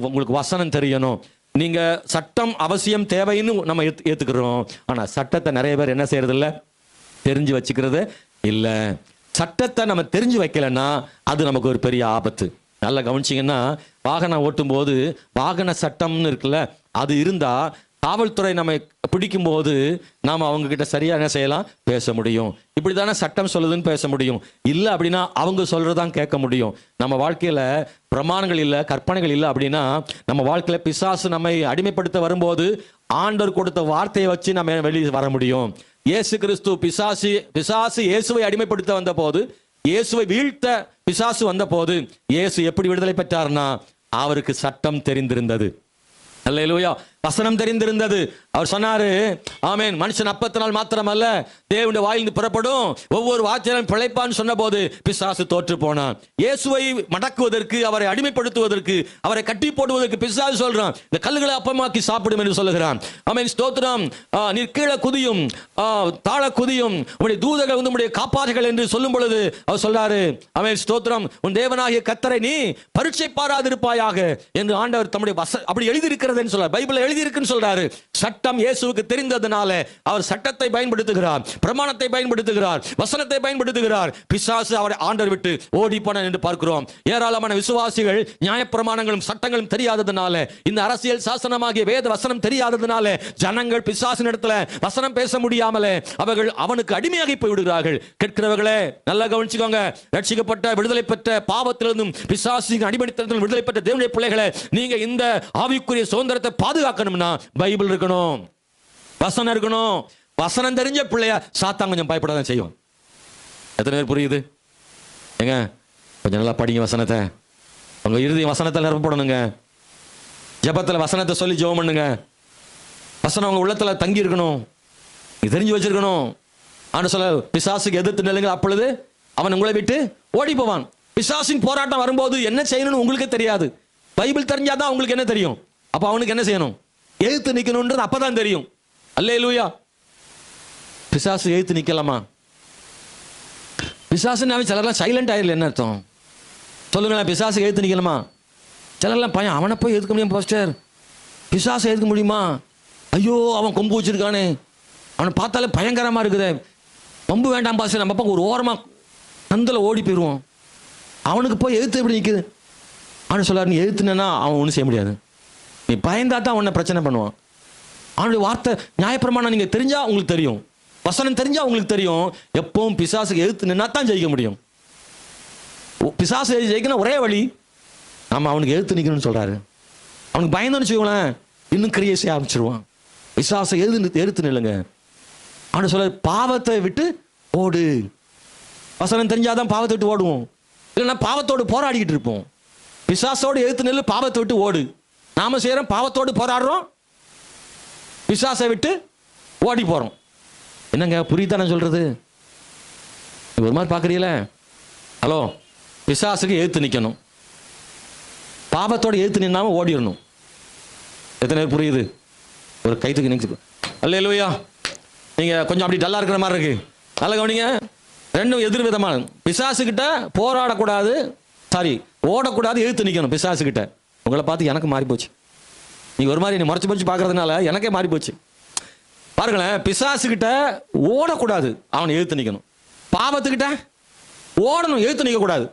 உங்களுக்கு வசனம் தெரியணும். நீங்க சட்டம் அவசியம் தேவைன்னு நம்ம ஏத்துக்கிறோம். ஆனா சட்டத்தை நிறைய பேர் என்ன செய்யறது இல்ல, தெரிஞ்சு வச்சுக்கிறது இல்ல. சட்டத்தை நம்ம தெரிஞ்சு வைக்கலன்னா அது நமக்கு ஒரு பெரிய ஆபத்து. நல்லா கவனிச்சிங்கன்னா, வாகனம் ஓட்டும் போது வாகன சட்டம்னு இருக்குல்ல, அது இருந்தா காவல்துறை நம்ம பிடிக்கும் போது நாம அவங்க கிட்ட சரியா என்ன செய்யலாம், பேச முடியும். இப்படிதானே சட்டம் சொல்லுதுன்னு பேச முடியும். இல்லை அப்படின்னா அவங்க சொல்றதான் கேட்க முடியும். நம்ம வாழ்க்கையில பிரமாணங்கள் இல்லை, கற்பனைகள் இல்லை அப்படின்னா நம்ம வாழ்க்கையில பிசாசு நம்மை அடிமைப்படுத்த வரும்போது ஆண்டவர் கொடுத்த வார்த்தையை வச்சு நம்ம வெளியே வர முடியும். இயேசு கிறிஸ்து பிசாசு இயேசுவை அடிமைப்படுத்த வந்த போது இயேசுவை வீழ்த்த பிசாசு வந்த போது இயேசு எப்படி விடுதலை பெற்றார்னா, அவருக்கு சட்டம் தெரிந்திருந்தது. அல்லேலூயா. வசனம் தெரிந்திருந்தது. அவர் சொன்னாரு, ஆமென், மனுஷன் அப்பத்தினால் மாத்திரமல்ல தேவனுடைய வாயிலிருந்து புறப்படும் ஒவ்வொரு வார்த்தையிலும் பிழைப்பான்னு சொன்ன போது பிசாசு தோற்று போனான். இயேசுவை மடக்குவதற்கு, அவரை அடிமைப்படுத்துவதற்கு, அவரை கட்டி போடுவதற்கு பிசாசு சொல்றான், இந்த கல்லுகளை அப்பமாக்கி சாப்பிடும் என்று சொல்லுகிறான். ஆமென், ஸ்தோத்திரம். நீர் கீழே குதியும், தாழ குதியும், உன்னுடைய தூதர்கள் வந்து உன்னுடைய காப்பாற்றுகள் என்று சொல்லும் பொழுது அவர் சொல்றாரு, ஆமென், ஸ்தோத்திரம், உன் தேவனாகிய கர்த்தரை நீ பரீட்சை பாராதிருப்பாயாக என்று ஆண்டவர் தம்முடைய அப்படி எழுதியிருக்கிறதுன்னு சொல்றார். பைபிள் எழுதியிருக்குன்னு சொல்றாரு. சட்டம் இயேசுவுக்கு தெரிந்ததனால அவர் சட்டத்தை பயன்படுத்துகிறார், பிரமாணத்தை பயன்படுத்துகிறார், வசனத்தை பயன்படுத்துகிறார். பிசாசு அவரை ஆண்டவர் விட்டு ஓடி போனான் என்று பார்க்கிறோம். ஏராளமான விசுவாசிகள் நியாயப்பிரமாணங்களும் சட்டங்களும் தெரியாததனால, இந்த அரசியல் சாசனமாகிய வேத வசனம் தெரியாததனால ஜனங்கள் பிசாசின் இடத்துல வசனம் பேச முடியாமலே அவர்கள் அவனுக்கு அடிமையாகி போய்விடுகிறார்கள். கேட்கிறவர்களே, நல்லா கவனிச்சுக்கோங்க. ரட்சிக்கப்பட்ட, விடுதலை பெற்ற, பாவத்திலிருந்தும் பிசாசின் அடிமைத்தனத்திலிருந்து விடுதலை பெற்ற தேவனுடைய பிள்ளைகளை, நீங்க இந்த ஆவிக்குரிய சுதந்திரத்தை பாதுகாக்கணும்னா பைபிள் இருக்கணும், வசனம் இருக்கணும். வசனம் தெரிஞ்ச பிள்ளையா சாத்தான் கொஞ்சம் பயப்படாதான் செய்வோம். எத்தனை பேர் புரியுது? ஏங்க, கொஞ்சம் நல்லா படிங்க வசனத்தை. உங்க இறுதி வசனத்தில் நிரப்பப்படணுங்க. ஜெபத்தில் வசனத்தை சொல்லி ஜெபம் பண்ணுங்க. வசனம் உங்க உள்ளத்துல தங்கி இருக்கணும், நீ தெரிஞ்சு வச்சிருக்கணும். ஆனா சொல்ல, பிசாசுக்கு எதிர்த்து நில்லுங்க, அப்பொழுது அவன் உங்களை விட்டு ஓடி போவான். பிசாசின் போராட்டம் வரும்போது என்ன செய்யணும்னு உங்களுக்கு தெரியாது. பைபிள் தெரிஞ்சாதான் உங்களுக்கு என்ன தெரியும். அப்ப அவனுக்கு என்ன செய்யணும்? எழுத்து நிக்கணும்ன்றது அப்பதான் தெரியும். அல்லேலூயா. பிசாசு எழுத்து நிக்கலாமா? பிசாசுன்னு சிலர்லாம் சைலண்ட் ஆயிடல, என்ன அர்த்தம் சொல்லுங்களேன்? பிசாசு எழுத்து நிக்கலாமா? சிலர்லாம் பையன், அவனை போய் எதுக்க முடியும் பாஸ்டர்? பிசாசு எதுக்க முடியுமா? ஐயோ, அவன் கொம்பு வச்சிருக்கானே, அவனை பார்த்தாலே பயங்கரமா இருக்குது. கொம்பு வேண்டாம் பாஸ்டர், நம்ம பக்கம் ஒரு ஓரமா நந்தில் ஓடி போயிடுவோம். அவனுக்கு போய் எழுத்து எப்படி நிற்குது? அவனு சொல்லாரு, நீ எழுத்துனா அவன் ஒன்றும் செய்ய முடியாது. நீ பயந்தா தான் அவனை பிரச்சனை பண்ணுவான். அவனுடைய வார்த்தை நியாயப்பிரமாணம் நீங்க தெரிஞ்சா உங்களுக்கு தெரியும், வசனம் தெரிஞ்சா உங்களுக்கு தெரியும். எப்பவும் பிசாசுக்கு எழுத்து நின்னா தான் ஜெயிக்க முடியும். பிசாசு ஜெயிக்கணும் ஒரே வழி, நம்ம அவனுக்கு எழுத்து நிற்கணும்னு சொல்றாரு. அவனுக்கு பயந்தோன்னு வச்சுக்கோங்களேன், இன்னும் கிரியை செய்ய ஆரம்பிச்சிருவான். பிசாசை எழுத்து நில்லுங்க. அவனு சொல்ல, பாவத்தை விட்டு ஓடு. வசனம் தெரிஞ்சாதான் பாவத்தை விட்டு ஓடுவோம், இல்லைன்னா பாவத்தோடு போராடிக்கிட்டு இருப்போம். பிசாசோடு எழுத்து நெல்லு, பாவத்தை விட்டு ஓடு. நாம செய்யறோம், பாவத்தோடு போராடுறோம், பிசாசை விட்டு ஓடி போறோம். என்னங்க, புரியுதா நான் சொல்றது? ஒரு மாதிரி பாக்குறீங்களே. ஹலோ, பிசாசுக்கு எழுத்து நிக்கணும், பாவத்தோடு எழுத்து நின்னாம ஓடிடணும். எத்தனை பேர் புரியுது? ஒரு கைத்துக்கு நினைச்சு. அல்லேலூயா. நீங்க கொஞ்சம் அப்படி டல்லா இருக்கிற மாதிரி இருக்கு. நல்ல கவனிங்க. ரெண்டும் எதிர் விதமான. பிசாசுகிட்ட போராடக்கூடாது, சாரி ஓடக்கூடாது, எழுத்து நிற்கணும். பிசாசுகிட்ட உங்களை பார்த்து எனக்கு மாறி போச்சு. நீங்க ஒரு மாதிரி மறைச்சு மறைச்சு பார்க்கறதுனால எனக்கே மாறி போச்சு. பாருங்களேன், பிசாசுகிட்ட ஓடக்கூடாது, அவனை எழுத்து நிற்கணும். பாவத்துக்கிட்ட ஓடணும், எழுத்து நிற்கக்கூடாது.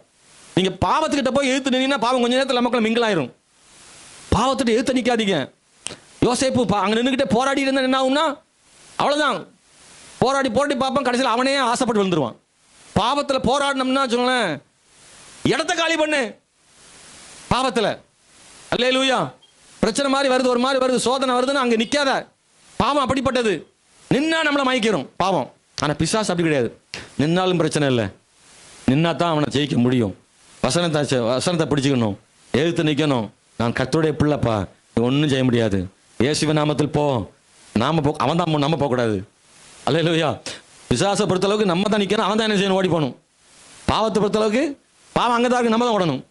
நீங்க பாவத்துக்கிட்ட போய் எழுத்து நின்னா பாவம் கொஞ்ச நேரத்தில் நமக்குள்ள மிங்கிலாயிரும். பாவத்துட்டு எழுத்து நிற்காதீங்க. யோசேப்பு அங்கே நின்றுக்கிட்டே போராடி இருந்தா என்ன ஆகும்னா, அவ்வளோதான், போராடி போராடி பார்ப்போம், கடைசியில் அவனே ஆசைப்பட்டு விழுந்துருவான். பாவத்தில் போராடினோம்னா வச்சுக்கோங்களேன், இடத்த காலி பண்ணு பாவத்தில். அல்லேலூயா. பிரச்சனை மாதிரி வருது, ஒரு மாதிரி வருது, சோதனை வருதுன்னு அங்கே நிற்காத. பாவம் அப்படிப்பட்டது, நின்னா நம்மளை மயக்கிறோம் பாவம். ஆனால் பிசாசு அப்படி கிடையாது. நின்னாலும் பிரச்சனை இல்லை, நின்னா தான் அவனை ஜெயிக்க முடியும். வசனத்தை பிடிச்சிக்கணும், எழுத்து நிற்கணும். நான் கர்த்தருடைய பிள்ளைப்பா, ஒன்றும் செய்ய முடியாது, இயேசுவின் நாமத்தில் போ. நாம போ, அவன் தான் நம்ம போகக்கூடாது. அல்லேலூயா. பிசாசை பொறுத்தளவுக்கு நம்ம தான் நிற்கணும், அவன் தான் என்ன செய்யணும்? ஓடி போகணும். பாவத்தை பொறுத்தளவுக்கு பாவம் அங்கே தான் இருக்கு, நம்ம தான் ஓடணும்.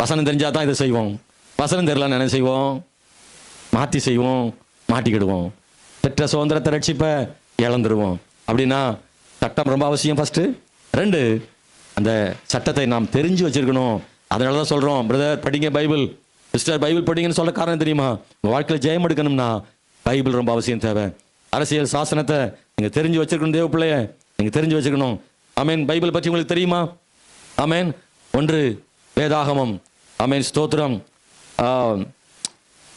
வசனம் தெரிஞ்சா தான் இதை செய்வோம். வசனம் தெரியலன்னு என்ன செய்வோம்? மாற்றி செய்வோம், மாட்டிக்கிடுவோம். பெற்ற சுதந்திரத்தை ரட்சிப்ப இழந்துருவோம். அப்படின்னா சட்டம் ரொம்ப அவசியம் ஃபர்ஸ்ட். 2, அந்த சட்டத்தை நாம் தெரிஞ்சு வச்சிருக்கணும். அதனால தான் சொல்றோம், பிரதர் படிங்க பைபிள், சிஸ்டர் பைபிள் படிங்கன்னு சொல்ல காரணம் தெரியுமா? உங்க வாழ்க்கையில் ஜெயம் எடுக்கணும்னா பைபிள் ரொம்ப அவசியம் தேவை. அரசியல் சாசனத்தை நீங்க தெரிஞ்சு வச்சிருக்கணும். தேவ பிள்ளைய நீங்க தெரிஞ்சு வச்சிருக்கணும். ஆமேன். பைபிள் பற்றி உங்களுக்கு தெரியுமா? ஆமேன். 1 வேதாகமம். ஆமேன். ஸ்தோத்திரம்.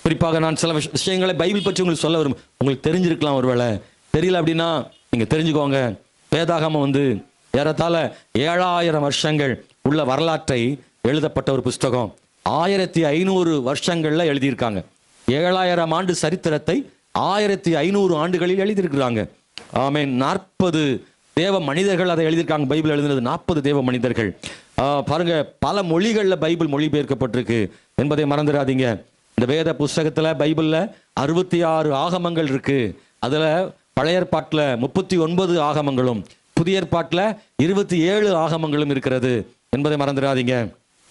குறிப்பாக நான் சில விஷயங்களை பைபிள் பற்றி உங்களுக்கு சொல்ல வரும். உங்களுக்கு தெரிஞ்சிருக்கலாம், ஒருவேளை தெரியல அப்படின்னா நீங்க தெரிஞ்சுக்கோங்க. வேதாகமம் ஏறத்தாழ 7000 வருஷங்கள் உள்ள வரலாற்றை எழுதப்பட்ட ஒரு புஸ்தகம். 1500 வருஷங்கள்ல எழுதியிருக்காங்க. 7000 ஆண்டு சரித்திரத்தை 1500 ஆண்டுகளில் எழுதியிருக்கிறாங்க. ஆமேன். 40 தேவ மனிதர்கள் அதை எழுதியிருக்காங்க. பைபிள் எழுதினது 40 தேவ மனிதர்கள். பாருங்க, பல மொழிகளில் பைபிள் மொழிபெயர்க்கப்பட்டிருக்கு என்பதை மறந்துடாதீங்க. இந்த வேத புஸ்தகத்தில் பைபிளில் 66 ஆகமங்கள் இருக்கு. அதில் பழைய ஏற்பாட்டில் 39 ஆகமங்களும் புதிய ஏற்பாட்டில் 27 ஆகமங்களும் இருக்கிறது என்பதை மறந்துடாதீங்க.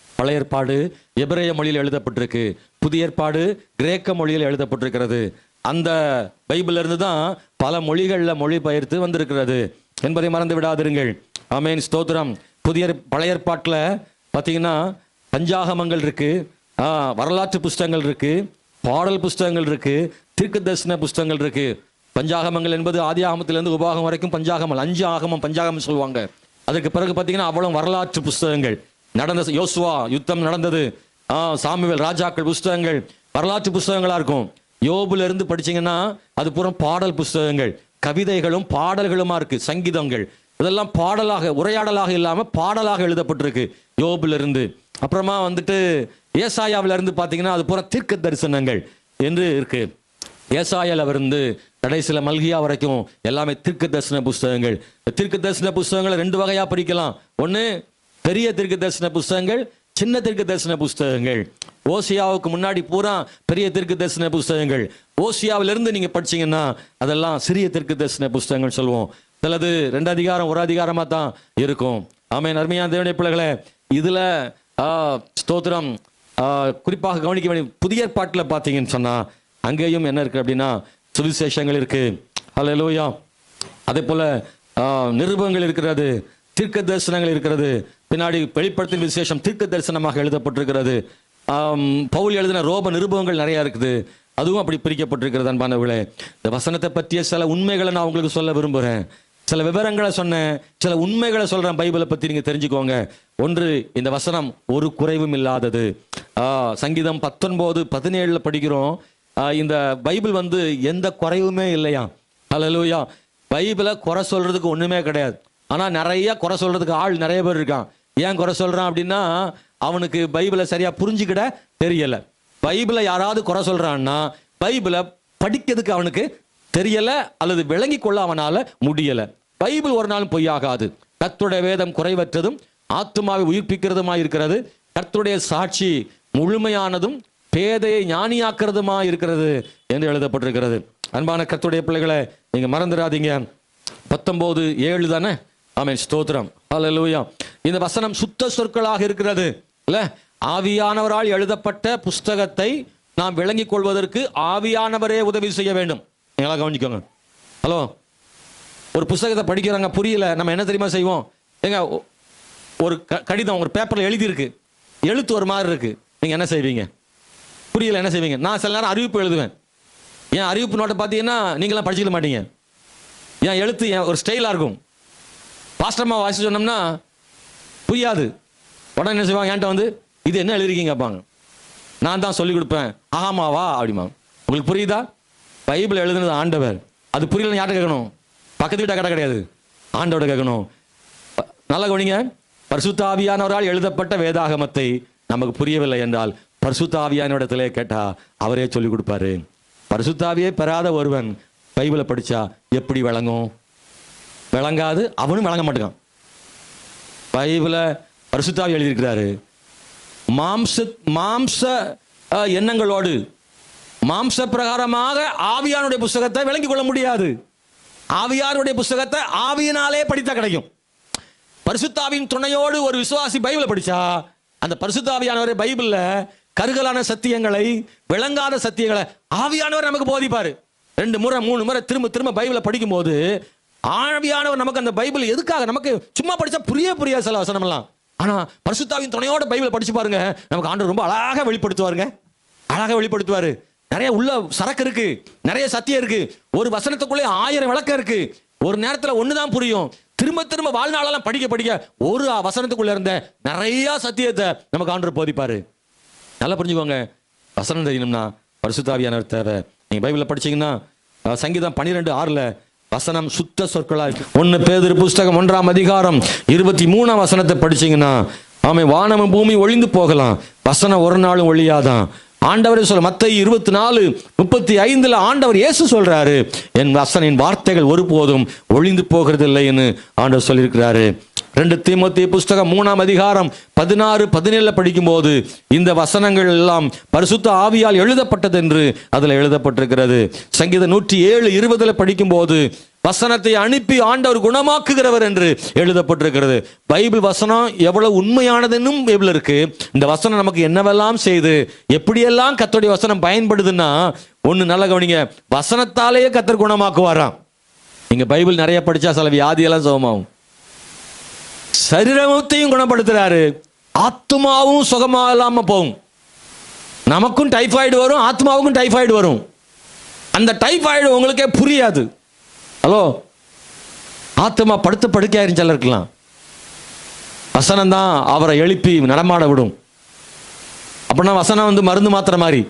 பழைய ஏற்பாடு எபிரேய மொழியில் எழுதப்பட்டிருக்கு, புதிய ஏற்பாடு கிரேக்க மொழியில் எழுதப்பட்டிருக்கிறது. அந்த பைபிள்ல இருந்து தான் பல மொழிகளில் மொழிபெயர்த்து வந்திருக்கிறது என்பதை மறந்து விடாதிருங்கள். ஆமென், ஸ்தோத்திரம். பழைய ஏற்பாட்டில் பார்த்தீங்கன்னா பஞ்சாகமங்கள் இருக்கு, வரலாற்று புஸ்தகங்கள் இருக்கு, பாடல் புஸ்தகங்கள் இருக்கு, தீர்க்க தரிசன புஸ்தகங்கள் இருக்கு. பஞ்சாகமங்கள் என்பது ஆதி ஆகமத்திலிருந்து உபாகம் வரைக்கும் பஞ்சாகமல், 5 ஆகமம் பஞ்சாகமம் சொல்லுவாங்க. அதுக்கு பிறகு பார்த்தீங்கன்னா அவ்வளவு வரலாற்று புஸ்தகங்கள், நடந்த யோசுவா யுத்தம் நடந்தது, சாமுவேல் ராஜாக்கள் புஸ்தகங்கள் வரலாற்று புஸ்தகங்களா இருக்கும். யோபுல இருந்து படிச்சீங்கன்னா அது பூரா பாடல் புஸ்தகங்கள், கவிதைகளும் பாடல்களுமா இருக்கு. சங்கீதங்கள் இதெல்லாம் பாடலாக, உரையாடலாக இல்லாம பாடலாக எழுதப்பட்டிருக்கு யோபுல இருந்து. அப்புறமா வந்துட்டு ஏசாயாவில இருந்து பார்த்தீங்கன்னா அது பூரா தீர்க்க தரிசனங்கள் என்று இருக்கு. ஏசாயால இருந்து கடைசியில் மல்கியா வரைக்கும் எல்லாமே தீர்க்க தரிசன புஸ்தகங்கள். தீர்க்க தரிசன புஸ்தகங்களை 2 வகையா பிரிக்கலாம். ஒன்று பெரிய தீர்க்க தரிசன புஸ்தகங்கள், சின்ன தீர்க்க தரிசன புஸ்தகங்கள். ஓசியாவுக்கு முன்னாடி பூரா பெரிய தீர்க்க தரிசன புஸ்தகங்கள். ஓசியாவிலிருந்து நீங்க படிச்சீங்கன்னா அதெல்லாம் சிறிய தீர்க்க தரிசன புஸ்தகங்கள் சொல்லுவோம். சிலது 2 அதிகாரம் 1 அதிகாரமா தான் இருக்கும். ஆமென், அருமையான தேவனுடைய பிள்ளைகளே, இதுல ஸ்தோத்திரம் குறிப்பாக கவனிக்க வேண்டிய புதிய ஏற்பாட்டில் பார்த்தீங்கன்னு சொன்னா அங்கேயும் என்ன இருக்கு அப்படின்னா சுவிசேஷங்கள் இருக்கு. ஹல்லேலூயா. அதே போல நிருபங்கள் இருக்கிறது, தீர்க்க தரிசனங்கள் இருக்கிறது. பின்னாடி வெளிப்படுத்தின விசேஷம் தீர்க்க தரிசனமாக எழுதப்பட்டிருக்கிறது. பவுல் எழுதின ரோப நிருபங்கள் நிறைய இருக்குது, அதுவும் அப்படி பிரிக்கப்பட்டிருக்கிறது. அன்பானவர்களே, இந்த வசனத்தை பற்றிய சில உண்மைகளை நான் உங்களுக்கு சொல்ல விரும்புகிறேன். சில விவரங்களை சொன்னேன், சில உண்மைகளை சொல்றேன். பைபிளை பத்தி நீங்க தெரிஞ்சுக்கோங்க. ஒன்று, இந்த வசனம் ஒரு குறைவும் இல்லாதது. சங்கீதம் 19:17 படிக்கிறோம். இந்த பைபிள் எந்த குறைவுமே இல்லையா. ஹல்லேலூயா. பைபிளை குறை சொல்றதுக்கு ஒண்ணுமே கிடையாது. ஆனா நிறைய குறை சொல்றதுக்கு ஆள் நிறைய பேர் இருக்கான். ஏன் குறை சொல்றான் அப்படின்னா அவனுக்கு பைபிளை சரியா புரிஞ்சுக்கிட தெரியல. பைபிளை யாராவது குறை சொல்றான்னா பைபிளை படிக்கிறதுக்கு அவனுக்கு தெரியல அல்லது விளங்கி கொள்ள அவனால முடியல. பைபிள் ஒரு நாளும் பொய்யாகாது. கர்த்தருடைய வேதம் குறைவற்றதும் ஆத்துமாவை உயிர்ப்பிக்கிறதுமா இருக்கிறது. கர்த்தருடைய சாட்சி முழுமையானதும் பேதையை ஞானியாக்குறதுமா இருக்கிறது என்று எழுதப்பட்டிருக்கிறது. அன்பான கர்த்தருடைய பிள்ளைகளை நீங்க மறந்துடாதீங்க. 19:7 தானே. ஆமென், ஸ்தோத்திரம். ஹல்லேலூயா. இந்த வசனம் சுத்த சொற்களாக இருக்கிறது இல்ல. ஆவியானவரால் எழுதப்பட்ட புஸ்தகத்தை நாம் விளங்கிக் கொள்வதற்கு ஆவியானவரே உதவி செய்ய வேண்டும். நீங்களா கவனிக்கோங்க. ஹலோ, ஒரு புஸ்தகத்தை படிக்கிறாங்க, புரியல, நம்ம என்ன தெரியுமா செய்வோம்? ஏங்க, ஒரு கடிதம் ஒரு பேப்பர்ல எழுதியிருக்கு, எழுத்து ஒரு மாதிரி இருக்கு, நீங்க என்ன செய்வீங்க? புரியல, என்ன செய்வீங்க? நான் சில நேரம் அறிவிப்பு எழுதுவேன். ஏன் அறிவிப்பு நோட்டை பார்த்தீங்கன்னா நீங்களாம் படிச்சுக்க மாட்டீங்க. ஏன் எழுத்து ஒரு ஸ்டைலா இருக்கும். பாஸ்டர்மா வாசி சொன்னோம்னா புரியாது. உடனே என்ன செய்வாங்க? என்கிட்ட இது என்ன எழுதிருக்கீங்க கேட்பாங்க. நான் தான் சொல்லிக் கொடுப்பேன். ஆமாவா அப்படிமா. உங்களுக்கு புரியுதா? பைபிள் எழுதுனது ஆண்டவர். அது புரியலன்னு யார்கிட்ட கேட்கணும்? பக்கத்து வீட்டை கடை கிடையாது, ஆண்டோட கேட்கணும். நல்லா கவனிங்க. பரிசுத்த ஆவியானவரால் எழுதப்பட்ட வேதாகமத்தை நமக்கு புரியவில்லை என்றால் பரிசுத்த ஆவியானவரிடத்திலே கேட்டா அவரே சொல்லிக் கொடுப்பாரு. பரிசுத்த ஆவியே பெறாத ஒருவன் பைபிளை படிச்சா எப்படி விளங்கும்? விளங்காது. அவனும் விளங்க மாட்டான். பைபிளை பரிசுத்த ஆவி எழுதியிருக்கிறாரு. மாம்ச எண்ணங்களோடு மாம்ச பிரகாரமாக ஆவியானுடைய புஸ்தகத்தை விளங்கிக் கொள்ள முடியாது. ஆவியானுடைய புஸ்தகத்தை ஆவியினாலே படித்தா கிடைக்கும். பரிசுத்தாவின் துணையோடு ஒரு விசுவாசி பைபிளை படிச்சா அந்த பரிசுத்தாவியானவரே பைபிள்ல கருகலான சத்தியங்களை, விளங்காத சத்தியங்களை ஆவியானவர் நமக்கு போதிப்பாரு. 2 முறை 3 முறை திரும்ப திரும்ப பைபிளை படிக்கும் போது ஆவியானவர் நமக்கு அந்த பைபிள் எதுக்காக, நமக்கு சும்மா படிச்சா புரியாது சில வசனம் எல்லாம். ஆனா பரிசுத்தாவின் துணையோட பைபிளை படிச்சு பாருங்க, நமக்கு ஆண்டவர் ரொம்ப அழகாக வெளிப்படுத்துவாருங்க. அழகாக வெளிப்படுத்துவாரு. நிறைய உள்ள சரக்கு இருக்கு, நிறைய சத்தியம் இருக்கு. ஒரு வசனத்துக்குள்ளே 1000 விளக்கம் இருக்கு. ஒரு நேரத்துல ஒண்ணுதான் புரியும். திரும்ப திரும்ப வாழ்நாளெல்லாம் படிக்க ஒரு வசனத்துக்குள்ள இருந்த நிறைய சத்தியத்தை நமக்கு ஆண்டவர் போதிப்பாரு. நல்லா புரிஞ்சுக்கோங்க. வசனம் தெரியணும்னா பரிசுத்த ஆவியானவர் தேவை. நீங்க பைபிள படிச்சீங்கன்னா சங்கீதம் 12:6 வசனம் சுத்த சொற்களா இருக்கு. 1 பேதுரு புஸ்தகம் 1ஆம் அதிகாரம் 23ஆம் வசனத்தை படிச்சீங்கன்னா, ஆமே, வானமும் பூமி ஒழிந்து போகலாம், வசனம் ஒரு நாளும் ஒழியாதான். ஆண்டவரே சொல்ல, மத்தேயு 24:35 ஆண்டவர் இயேசு சொல்றாரு, என் வார்த்தைகள் ஒருபோதும் ஒளிந்து போகிறதில்லைன்னு ஆண்டவர் சொல்லியிருக்கிறாரு. 2 தீமோத்தேயு புஸ்தகம் 3ஆம் அதிகாரம் 16-17 படிக்கும்போது இந்த வசனங்கள் எல்லாம் பரிசுத்த ஆவியால் எழுதப்பட்டது என்று அதில் எழுதப்பட்டிருக்கிறது. சங்கீதம் 107:20 படிக்கும்போது வசனத்தை அனுப்பி ஆண்டவர் குணமாக்குகிறவர் என்று எழுதப்பட்டிருக்கிறது. பைபிள் வசனம் எவ்வளவு உண்மையானதுன்னும் பைபிள் இருக்கு. இந்த வசனம் நமக்கு என்னவெல்லாம் செய்து எப்படியெல்லாம் கர்த்தருடைய வசனம் பயன்படுதுன்னா, ஒன்று நல்ல கவனிங்க, வசனத்தாலேயே கர்த்தர் குணமாக்குவாராம். நீங்க பைபிள் நிறைய படிச்சா சில வியாதியெல்லாம் சுகமாகும். சரீரத்தையும் குணப்படுத்துறாரு, ஆத்மாவும் சுகமா இல்லாம போகும். நமக்கும் டைஃபாய்டு வரும், ஆத்மாவுக்கும் டைஃபாய்டு வரும். அந்த டைஃபாய்டு உங்களுக்கே புரியாது. ஹலோ, ஆத்மா படுத்த படுக்கையாயிருந்துச்சு இருக்கலாம், வசனம் தான் அவரை எழுப்பி நடமாட விடும். அப்படின்னா வசனம் மருந்து மாத்திரை மாதிரி.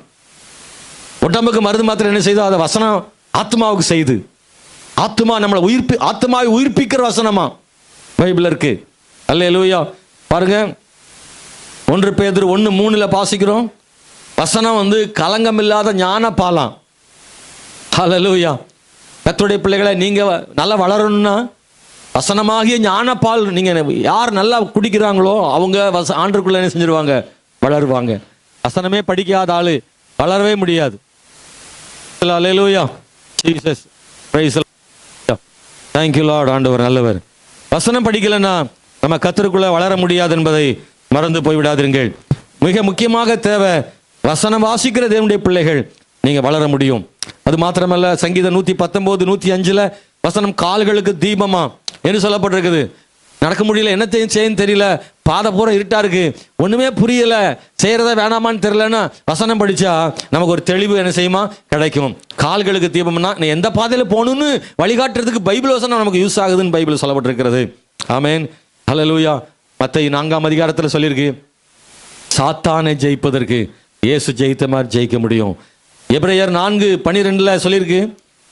உடம்புக்கு மருந்து மாத்திரை என்ன செய்தோ அதை வசனம் ஆத்மாவுக்கு செய்து, ஆத்மா நம்மளை ஆத்மாவை உயிர்ப்பிக்கிற வசனமா பைபிள் இருக்கு. அல்லேலூயா. பாருங்க, 1 பேதுரு 1:3 வாசிக்கிறோம், வசனம் கலங்கம் இல்லாத ஞான பாலாம். அல்லேலூயா. கர்த்தருடைய பிள்ளைகளை நீங்க நல்லா வளரணும்னா வசனமாகிய ஞான பால் நீங்க யார் நல்லா குடிக்கிறாங்களோ அவங்க ஆண்டுக்குள்ள என்ன செஞ்சிருவாங்க, வளருவாங்க. வசனமே படிக்காத ஆளு வளரவே முடியாது. Hallelujah. Jesus praise the lord. Thank you lord. ஆண்டவர் நல்லவர். வசனம் படிக்கலன்னா நம்ம கர்த்தருக்குள்ள வளர முடியாது என்பதை மறந்து போய்விடாதீர்கள். மிக முக்கியமாக தேவை வசனம் வாசிக்கிற தேவனுடைய பிள்ளைகள் நீங்க வளர முடியும். அது மாத்திரமல்ல, சங்கீதம் 119:105 வசனம் கால்களுக்கு தீபமா என்று சொல்லப்பட்டிருக்குது. நடக்க முடியல, என்ன செய்யன்னு தெரியல, பாதை பூரா இருட்டா இருக்கு, ஒண்ணுமே புரியல, செய்யறதா வேணாமான்னு தெரியலன்னா வசனம் படிச்சா நமக்கு ஒரு தெளிவு என்ன செய்யுமா கிடைக்கும். கால்களுக்கு தீபம்னா நீ எந்த பாதையில போகணும்னு வழிகாட்டுறதுக்கு பைபிள் வசனம் நமக்கு யூஸ் ஆகுதுன்னு பைபிள் சொல்லப்பட்டிருக்கிறது. ஆமேன். ஹல்லேலூயா. மத்தேயு 4ஆம் அதிகாரத்தில் சொல்லியிருக்கு, சாத்தானை ஜெயிப்பதற்கு இயேசு ஜெயித்த மாதிரி ஜெயிக்க முடியும். எபிரேயர் 4:12 சொல்லியிருக்கு,